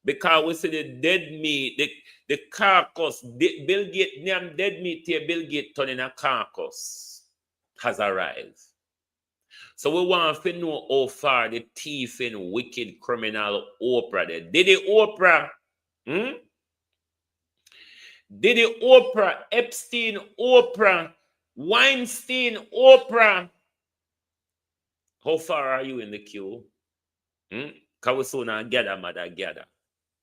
Because we see the dead meat, the carcass, Bill Gates name dead meat here, Bill Gates turning a carcass has arrived. So we want to know how far the thief and wicked criminal Oprah there. Did the Oprah? Did the Oprah, Epstein Oprah, Weinstein Oprah? How far are you in the queue? Because we soon gather, mother gather.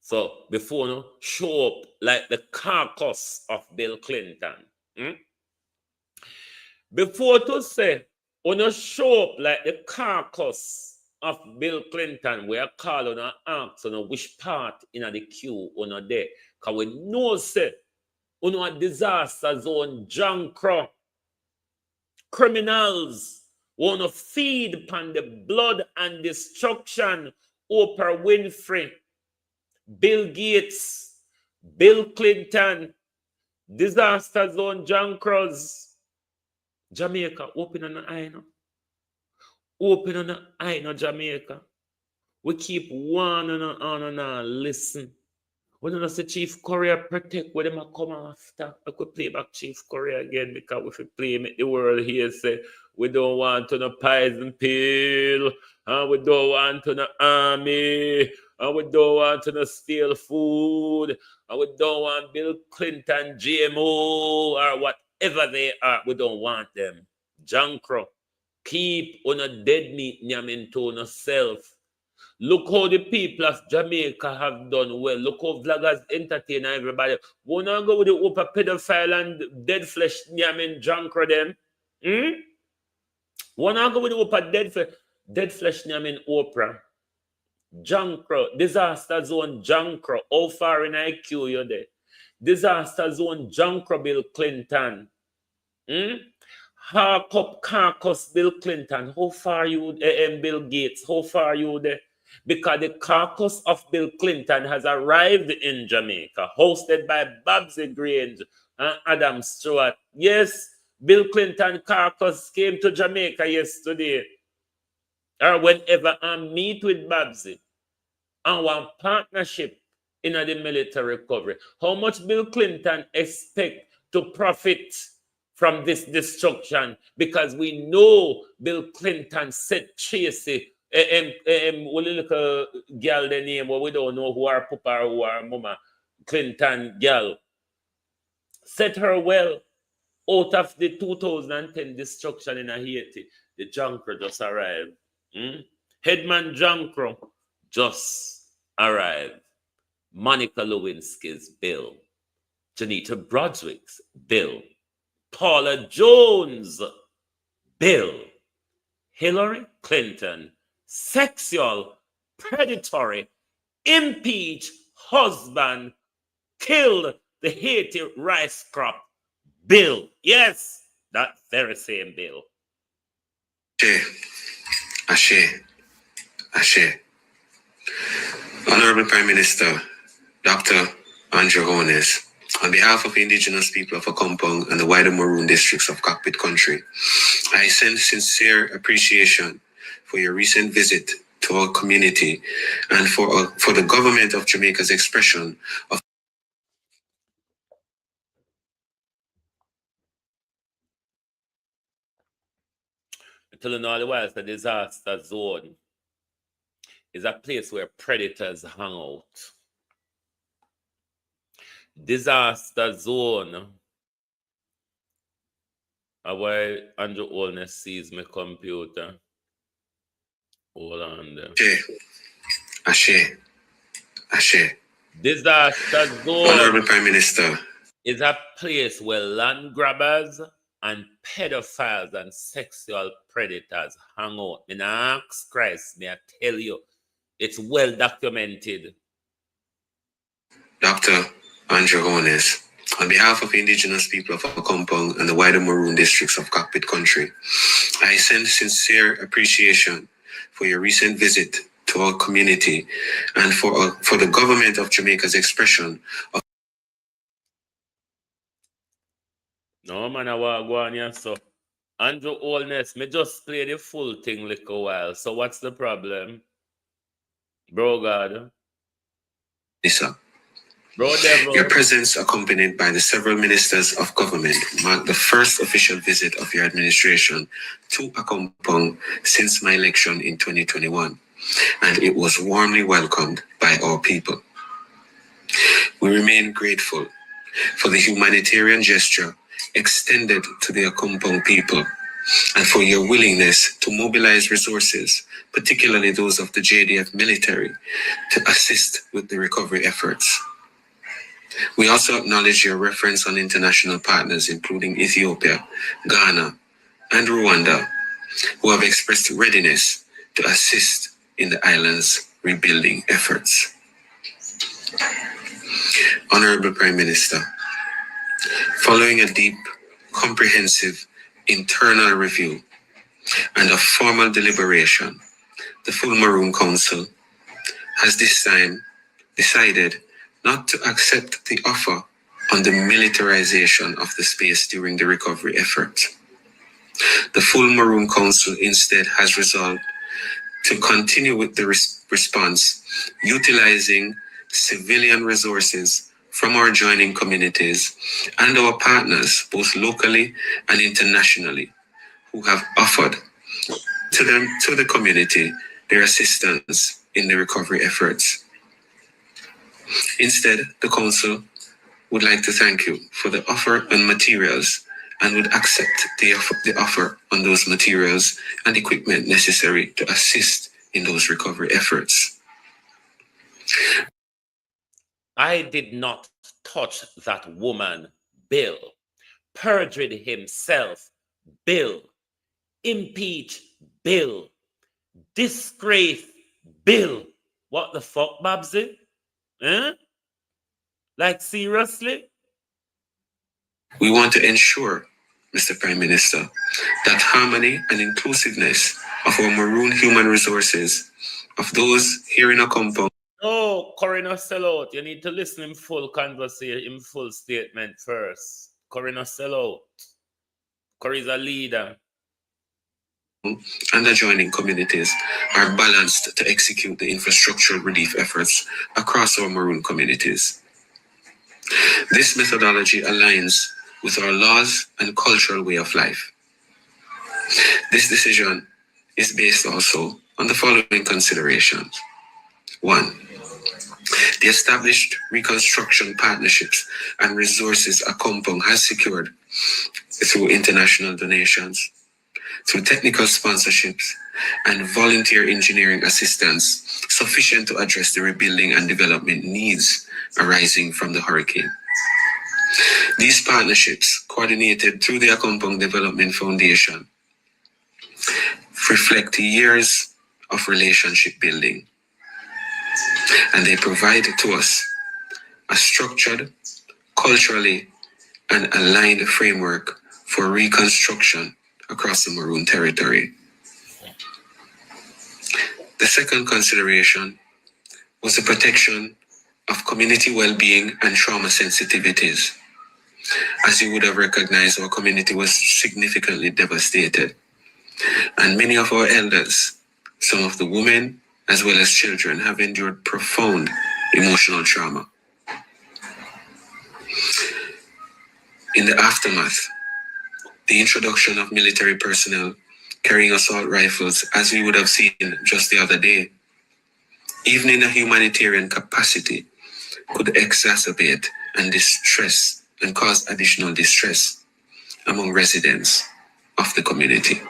So before no show up like the carcass of Bill Clinton. Before to say, no show up like the carcass of Bill Clinton, we are calling and ask which part in the queue on there. Because we know say, a disaster zone, junk criminals want to feed upon the blood and destruction. Oprah Winfrey, Bill Gates, Bill Clinton, disaster zone, junk Jamaica, open on the eye now. Open on the eye now, Jamaica. We keep one and listen. We don't say Chief Korea protect where them come after. I could play back Chief Korea again because if we play make the world here say we don't want to no poison pill, and we don't want to no army, and we don't want to no steal food, and we don't want Bill Clinton GMO or whatever they are. We don't want them. Jankro, keep on a dead meat nyamin to yourself. Look how the people of Jamaica have done well. Look how vloggers entertain everybody. Wanna go with the Oprah pedophile and dead flesh nyamin junker them? Wanna go with the Oprah dead flesh nyamin Oprah? Junker, disaster zone junker. How far in IQ you there? Disaster zone junker Bill Clinton. Hark up carcass Bill Clinton. How far you Bill Gates? How far you there? Because the carcass of Bill Clinton has arrived in Jamaica, hosted by Babsy, Grange, and Adam Stewart. Yes, Bill Clinton carcass came to Jamaica yesterday. Or whenever I meet with Babsy and one partnership in the military recovery. How much Bill Clinton expect to profit from this destruction? Because we know Bill Clinton said Tracy we look a girl the name, but we don't know who our papa or who our mama, Clinton girl. Set her well out of the 2010 destruction in Haiti. The junker just arrived. Headman Junker just arrived. Monica Lewinsky's bill. Janita Broadwick's bill. Paula Jones' bill. Hillary Clinton, sexual, predatory, impeach husband, killed the Haiti rice crop bill. Yes, that very same bill.
Ashe. Honorable Prime Minister, Dr. Andrew Holness, on behalf of indigenous people of Akompong and the wider Maroon districts of Cockpit Country, I send sincere appreciation for your recent visit to our community and for the government of Jamaica's expression of
telling all the while, it's a disaster zone. It's a place where predators hang out. Disaster zone. Why Andrew Holness sees my computer. Hold on there.
Ashe.
Disaster zone.
Honorable Prime Minister,
is a place where land grabbers and pedophiles and sexual predators hang out. In ask Christ, may I tell you, it's well documented.
Dr. Andrew Hones. On behalf of the indigenous people of Akompong and the wider Maroon districts of Cockpit Country, I send sincere appreciation for your recent visit to our community and for the government of Jamaica's expression of...
No man, I want to go on here, so. Andrew Holness, me just play the full thing like a while. So what's the problem? Bro God.
Lisa.
Bro Devil.
Your presence, accompanied by the several ministers of government, marked the first official visit of your administration to Akompong since my election in 2021, and it was warmly welcomed by our people. We remain grateful for the humanitarian gesture extended to the Akompong people and for your willingness to mobilize resources, particularly those of the JDF military, to assist with the recovery efforts. We also acknowledge your reference on international partners, including Ethiopia, Ghana, and Rwanda, who have expressed readiness to assist in the island's rebuilding efforts. Honorable Prime Minister, following a deep, comprehensive internal review and a formal deliberation, the full Maroon Council has this time decided not to accept the offer on the militarization of the space during the recovery effort. The full Maroon Council instead has resolved to continue with the response, utilizing civilian resources from our joining communities and our partners, both locally and internationally, who have offered to the community their assistance in the recovery efforts. Instead, the Council would like to thank you for the offer on materials and would accept the offer on those materials and equipment necessary to assist in those recovery efforts.
I did not touch that woman, Bill. Perjured himself, Bill. Impeach, Bill. Disgrace, Bill. What the fuck, Babsy? Eh? Like, seriously?
We want to ensure, Mr. Prime Minister, that harmony and inclusiveness of our Maroon human resources, of those here in Akompong.
No, Corina sellout. You need to listen in full conversation, in full statement first. Corina sellout. Corina's a leader.
And adjoining communities are balanced to execute the infrastructural relief efforts across our Maroon communities. This methodology aligns with our laws and cultural way of life. This decision is based also on the following considerations. 1. The established reconstruction partnerships and resources Akompong has secured through international donations, through technical sponsorships and volunteer engineering assistance sufficient to address the rebuilding and development needs arising from the hurricane. These partnerships, coordinated through the Akompong Development Foundation, reflect years of relationship building, and they provide to us a structured, culturally and aligned framework for reconstruction across the Maroon territory. The second consideration was the protection of community well-being and trauma sensitivities. As you would have recognized, our community was significantly devastated, and many of our elders, some of the women as well as children, have endured profound emotional trauma. In the aftermath, the introduction of military personnel carrying assault rifles, as we would have seen just the other day, even in a humanitarian capacity, could exacerbate and distress and cause additional distress among residents of the community.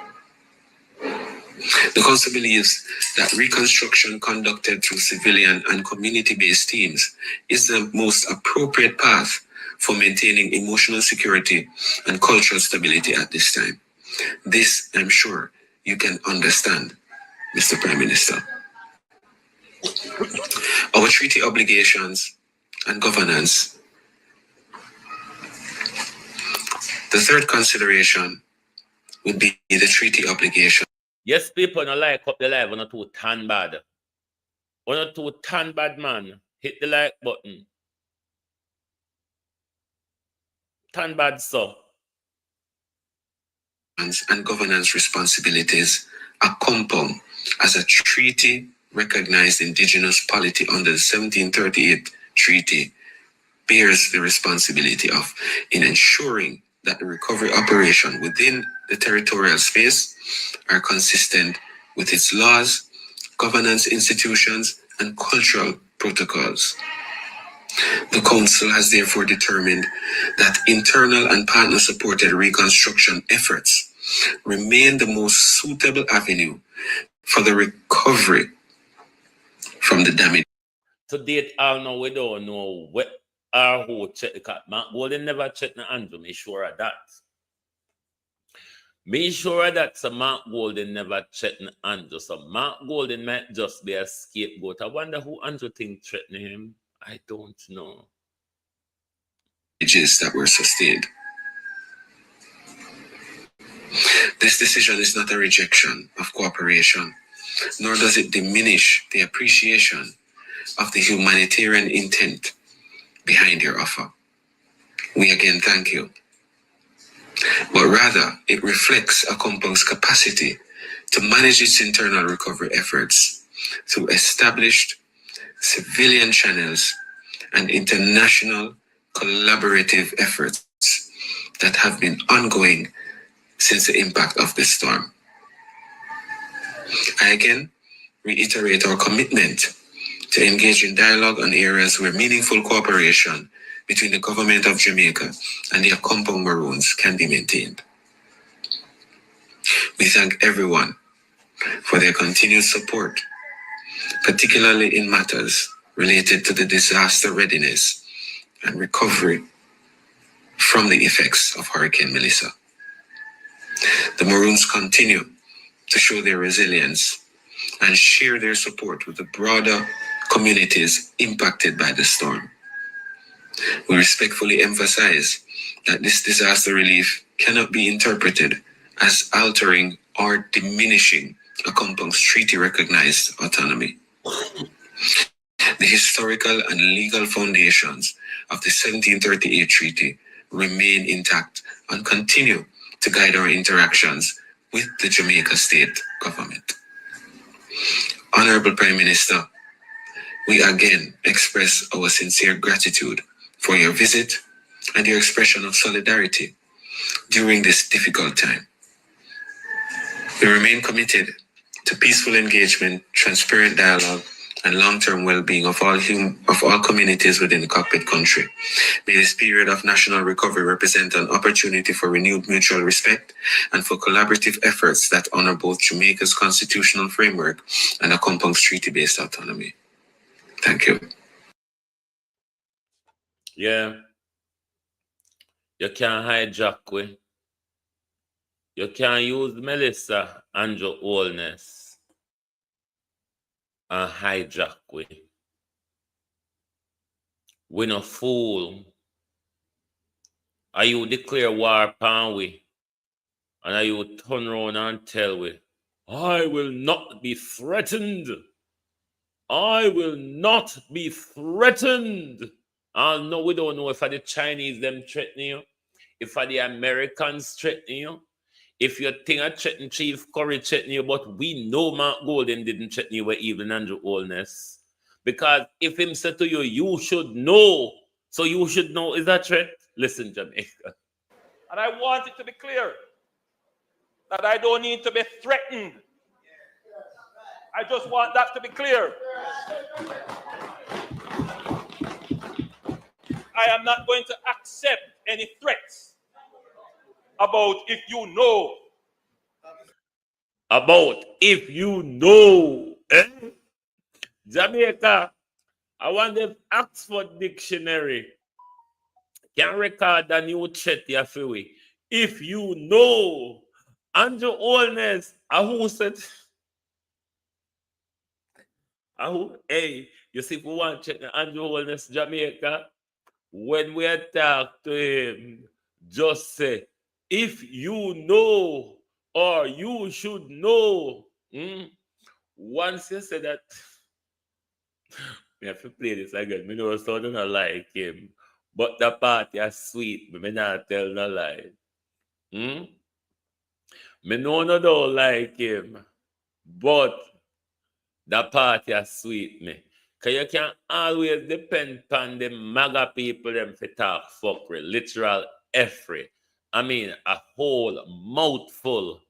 The Council believes that reconstruction conducted through civilian and community-based teams is the most appropriate path for maintaining emotional security and cultural stability at this time. This, I'm sure, you can understand, Mr. Prime Minister. Our treaty obligations and governance The third consideration would be the treaty obligation.
Yes, people don't like up the live on a too tan bad. On a too tan bad, man. Hit the like button. Tan bad, so.
And governance responsibilities are compound as a treaty recognized indigenous polity under the 1738 treaty bears the responsibility of in ensuring that the recovery operation within the territorial space are consistent with its laws, governance institutions, and cultural protocols. The Council has therefore determined that internal and partner-supported reconstruction efforts remain the most suitable avenue for the recovery from the damage.
To date, all now we don't know what or who check the cat. Mark Golden never checked the Andrew. Me sure of that. Me sure of that. So Mark Golden never checked the Andrew. So Mark Golden might just be a scapegoat. I wonder who Andrew think threatening him. I don't know.
That were sustained. This decision is not a rejection of cooperation, nor does it diminish the appreciation of the humanitarian intent behind your offer. We again thank you. But rather, it reflects a compound's capacity to manage its internal recovery efforts through established civilian channels and international collaborative efforts that have been ongoing since the impact of this storm. I again reiterate our commitment to engage in dialogue on areas where meaningful cooperation between the government of Jamaica and the Accompong Maroons can be maintained. We thank everyone for their continued support, particularly in matters related to the disaster readiness and recovery from the effects of Hurricane Melissa. The Maroons continue to show their resilience and share their support with the broader communities impacted by the storm. We respectfully emphasize that this disaster relief cannot be interpreted as altering or diminishing Accompong's treaty-recognized autonomy. The historical and legal foundations of the 1738 treaty remain intact and continue to guide our interactions with the Jamaica state government. Honorable Prime Minister, we again express our sincere gratitude for your visit and your expression of solidarity during this difficult time. We remain committed to peaceful engagement, transparent dialogue, and long-term well-being of all communities within the cockpit country. May this period of national recovery represent an opportunity for renewed mutual respect and for collaborative efforts that honor both Jamaica's constitutional framework and Accompong's treaty-based autonomy. Thank you.
Yeah. You can't hijack we. You can't use Melissa and your oldness and hijack we. We no fool. Are you declare war upon we? And are you turn around and tell we, I will not be threatened. I will not be threatened. And no, we don't know if the Chinese them threatening you, if the Americans threatening you, if you think I threaten Chief Curry threatening you, but we know Mark Golden didn't threaten you with even Andrew Holness. Because if him said to you, you should know. So you should know, is that threat? Listen, Jamaica.
And I want it to be clear that I don't need to be threatened. I just want that to be clear. I am not going to accept any threats about if you know.
About if you know. Jamaica, I wonder if Oxford Dictionary can record a new threat here for we. If you know. Andrew Holness, who said? Hey, you see, if we want to check Andrew Holness, Jamaica, when we talk to him, just say, if you know or you should know. Once you say that, me have to play this again. Me know so do not like him. But the party is sweet. Me not tell no lie. Me know no don't like him. But the party is sweet me. Cause you can't always depend on the MAGA people them to talk fuckery, literal effort. I mean a whole mouthful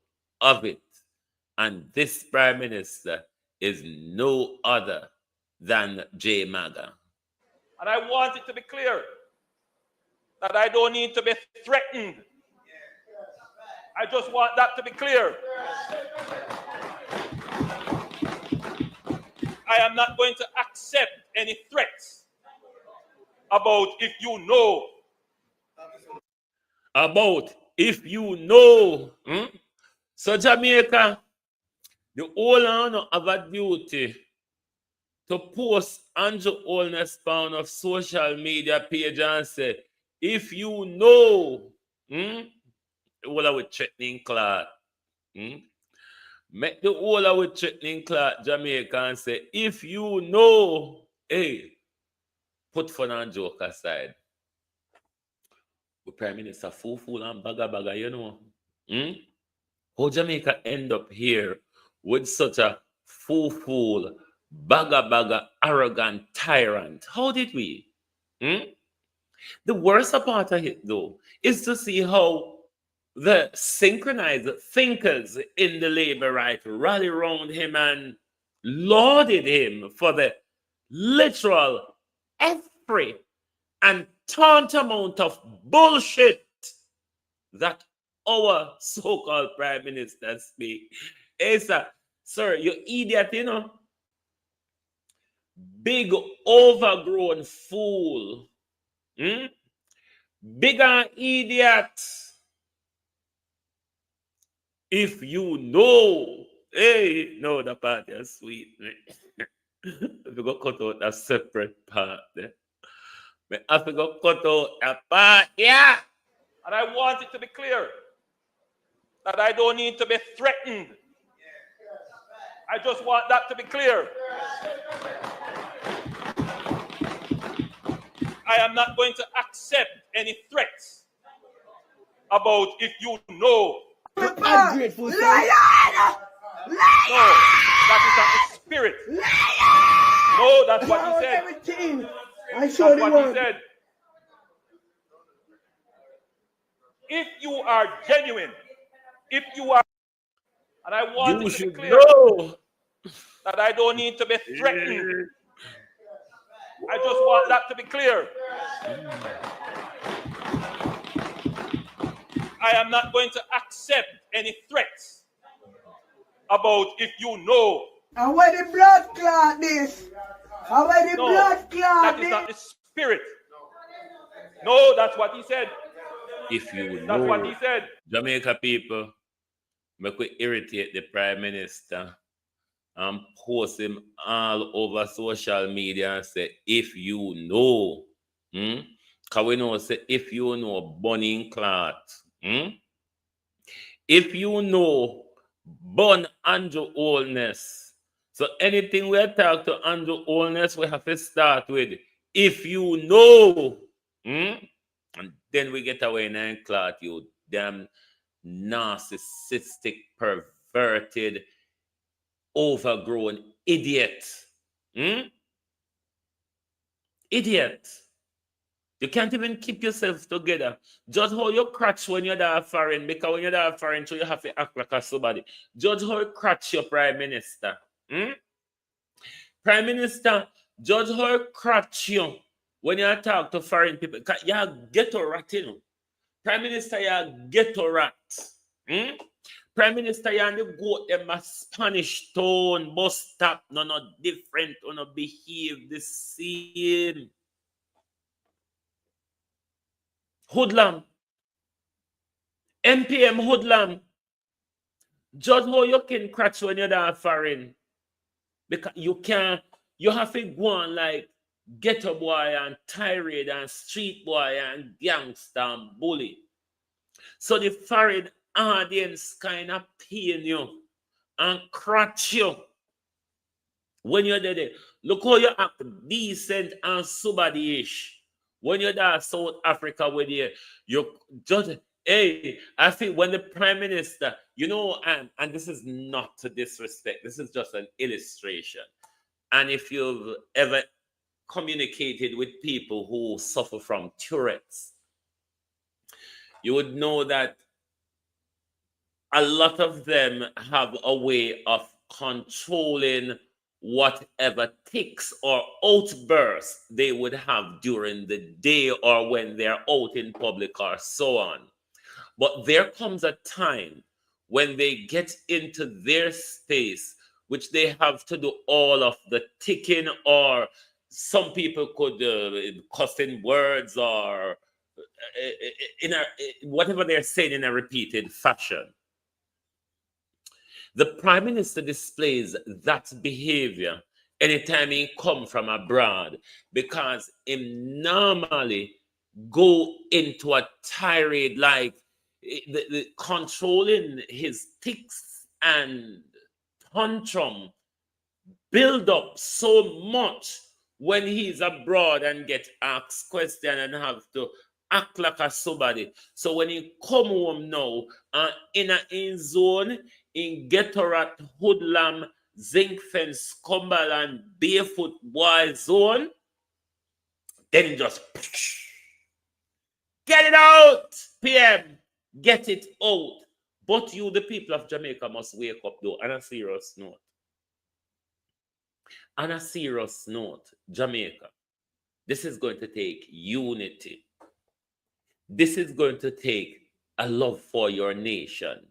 of it. And this Prime Minister is no other than J MAGA.
And I want it to be clear that I don't need to be threatened. I just want that to be clear. I am not going to accept any threats about if you know.
About if you know. So Jamaica, the whole honor have a duty to post Andrew Holness pound of social media page and say, if you know, all of with threatening cloth. Make the whole of with threatening cloth Jamaica and say, if you know, hey, put fun and joke aside. The Prime Minister fool and baga, you know. How Jamaica end up here with such a fool, baga, arrogant tyrant? How did we? The worst part of it, though, is to see how the synchronized thinkers in the labor right rally around him and lauded him for the literal effort and tantamount of bullshit that our so-called Prime Minister speak. Hey, sir, you idiot, you know. Big overgrown fool. Bigger idiot. If you know, hey, no, the part is sweet. If you go cut out a separate part there. I forgot cut out a part, yeah.
And I want it to be clear that I don't need to be threatened. I just want that to be clear. I am not going to accept any threats about if you know.
Ungrateful.
No, that is not the spirit. No, that's what he said.
Everything.
That's what he said. If you are genuine, if you are, and I want it to be clear that I don't need to be threatened. I just want that to be clear. I am not going to accept any threats about if you know.
And where the blood clot this? And where the blood clot
that is not the spirit. No, that's what he said.
If you know,
that's what he said.
Jamaica people, make we irritate the Prime Minister and post him all over social media and say, if you know, because we know, say, if you know, burning cloth, if you know, burn Andrew Holness. So anything we talk to Andrew Holness, we have to start with, if you know, and then we get away in cloth, you damn narcissistic, perverted, overgrown idiot. Idiot. You can't even keep yourself together. Judge how you crutch when you're there foreign, because when you're there foreign, so you have to act like a somebody. Judge how you crutch your Prime Minister. Prime Minister, judge how you crutch you when you talk to foreign people. You're a ghetto rat, you know. Prime Minister, you're a ghetto rat. Prime Minister, you and the goat them a Spanish tone, bus stop, no different, no behave the same. Hoodlum. MPM hoodlum. Judge how you can crash when you're there foreign. Because you have to go on like ghetto boy and tirade and street boy and gangster and bully. So the foreign audience kind of pain you and crutch you when you're there. Look how you act decent and somebody-ish. When you're there, South Africa, with you just, hey, I think when the prime minister, and this is not to disrespect, this is just an illustration. And if you've ever communicated with people who suffer from Tourette's, you would know that a lot of them have a way of controlling whatever tics or outbursts they would have during the day or when they're out in public or so on. But there comes a time when they get into their space, which they have to do all of the ticking, or some people could cuss in words or whatever they're saying in a repeated fashion. The prime minister displays that behavior anytime he come from abroad, because he normally go into a tirade, like the controlling his tics and tantrum build up so much when he's abroad and get asked question and have to act like a somebody. So when he come home now, in a zone, in Ghettorat, Hoodlam, Zinc Fence, Cumberland, Barefoot Boy zone, then he just get it out, PM, get it out. But you, the people of Jamaica, must wake up though, on a serious note. On a serious note, Jamaica, this is going to take unity. This is going to take a love for your nation.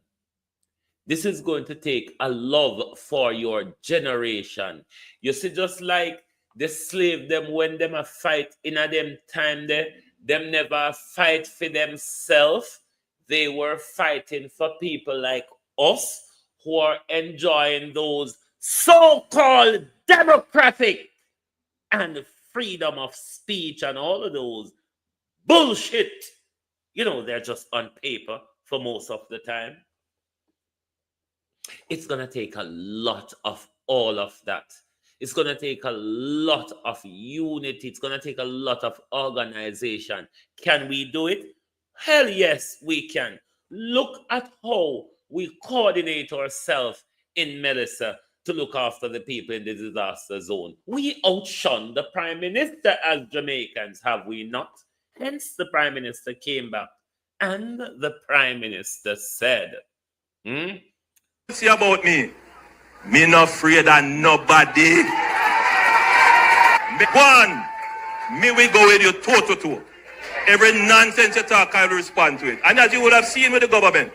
This is going to take a love for your generation. You see, just like the slave them, when them a fight in a them time there, them never fight for themselves. They were fighting for people like us who are enjoying those so-called democratic and freedom of speech and all of those bullshit. They're just on paper for most of the time. It's going to take a lot of all of that. It's going to take a lot of unity. It's going to take a lot of organization. Can we do it? Hell yes, we can. Look at how we coordinate ourselves in Melissa to look after the people in the disaster zone. We outshone the prime minister as Jamaicans, have we not? Hence, the prime minister came back and the prime minister said,
See about me not afraid of nobody. Me will go with you toe to toe. Every nonsense you talk, I will respond to it. And as you would have seen with the government,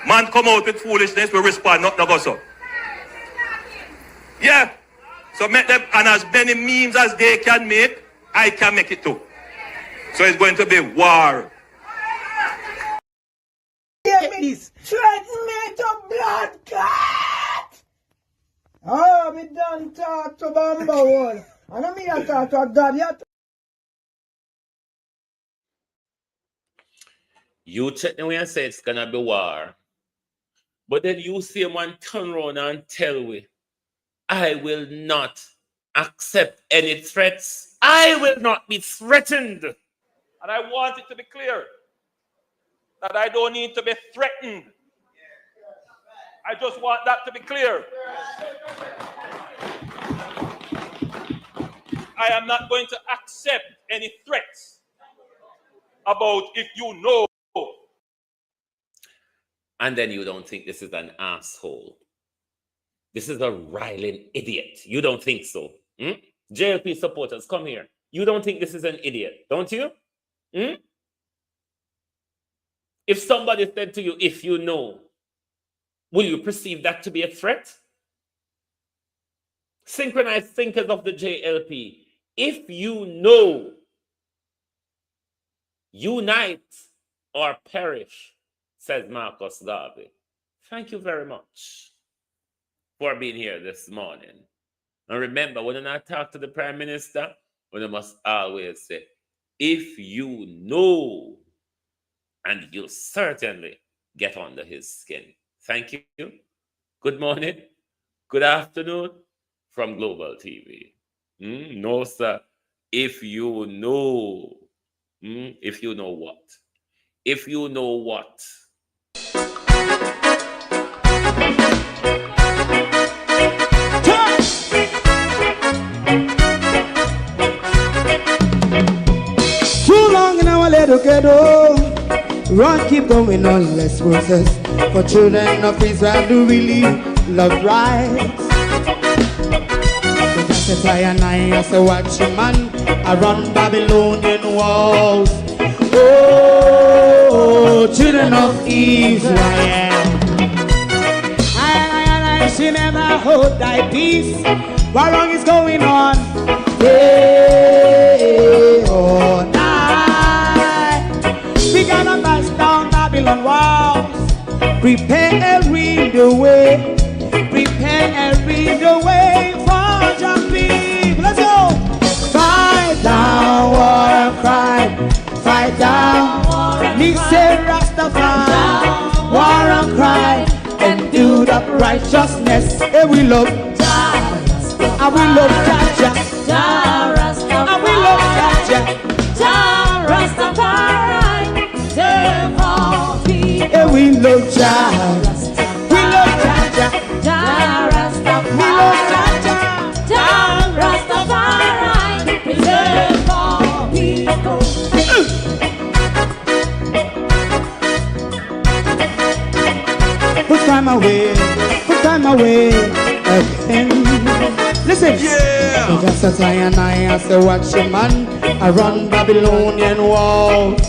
man come out with foolishness, we respond, not go so. Yeah. So make them, and as many memes as they can make, I can make it too. So it's going to be war.
This threaten me to blood clot. Oh, me done talk to Bamba Wall. And I mean I talk to God yet.
You check the way and say it's gonna be war. But then you see one turn around and tell me, I will not accept any threats. I will not be threatened.
And I want it to be clear that I don't need to be threatened. I just want that to be clear. I am not going to accept any threats about if you know.
And then you don't think this is an asshole. This is a riling idiot. You don't think so? JLP supporters, come here. You don't think this is an idiot, don't you? If somebody said to you, if you know, will you perceive that to be a threat? Synchronized thinkers of the JLP, if you know, unite or perish, says Marcus Garvey. Thank you very much for being here this morning. And remember, when I talk to the Prime Minister, we must always say, if you know, and you'll certainly get under his skin. Thank you. Good morning. Good afternoon from Global TV. No, sir. If you know, if you know what? If you know what?
Too long in our little ghetto, run keep going on less process. For children of Israel do really love rights. So that's why I say watch you man, I run Babylonian walls. Oh, children of Israel, I should never hold thy peace. What wrong is going on? Hey, oh, night. We gonna bust down Babylon walls. Prepare every the way. Prepare every the way for jumping. Let's go. Fight down war and crime. Fight down. Me say Rastafari. War and crime. And do the righteousness. And we love. And we love Jaja. And we love Jaja.
Rastafari, save all people.
And we love Jaja. We love Jaja. We love Jaja.
Rastafari, preserve all people.
Put time away again. Listen, yeah. So just as I say, watch your man, I run Babylonian walls.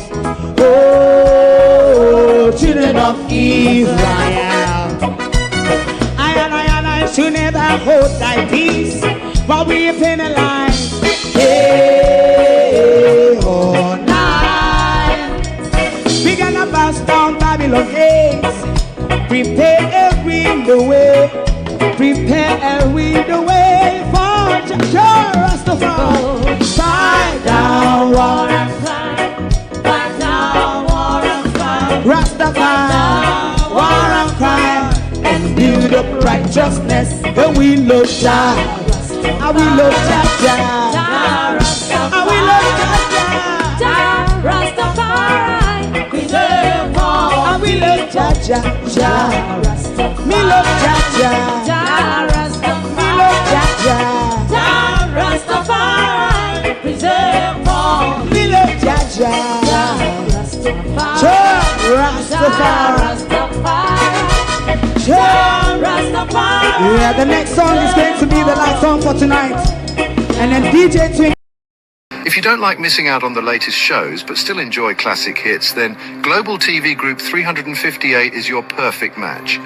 Oh, children of Israel, I should never hold thy peace, but we penalize. Hey, oh, night. We gonna bust down Babylon gates. Prepare every the way. Prepare every the way for Rastafari. Fight down war and crime.
Fight down war and crime.
Rastafari, war and crime, and build up righteousness. And we love Jah, and we love Jah, and we love Jah,
Rastafari, preserve all.
and we love Jah. Me love Jah. Me love Jah.
Rastafari, preserve all.
Me love Jah. Rastafari. Yeah, the next song is going to be the last song for tonight. And then DJ Twin.
If you don't like missing out on the latest shows but still enjoy classic hits, then Global TV Group 358 is your perfect match.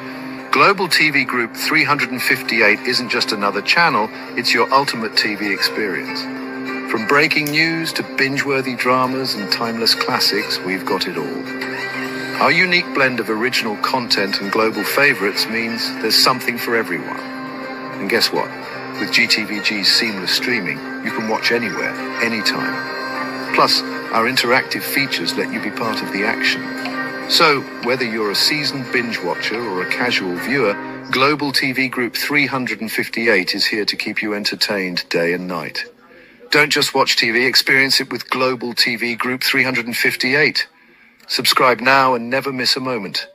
Global TV Group 358 isn't just another channel, it's your ultimate TV experience. From breaking news to binge-worthy dramas and timeless classics, we've got it all. Our unique blend of original content and global favorites means there's something for everyone. And guess what? With GTVG's seamless streaming, you can watch anywhere, anytime. Plus, our interactive features let you be part of the action. So, whether you're a seasoned binge watcher or a casual viewer, Global TV Group 358 is here to keep you entertained day and night. Don't just watch TV, experience it with Global TV Group 358. Subscribe now and never miss a moment.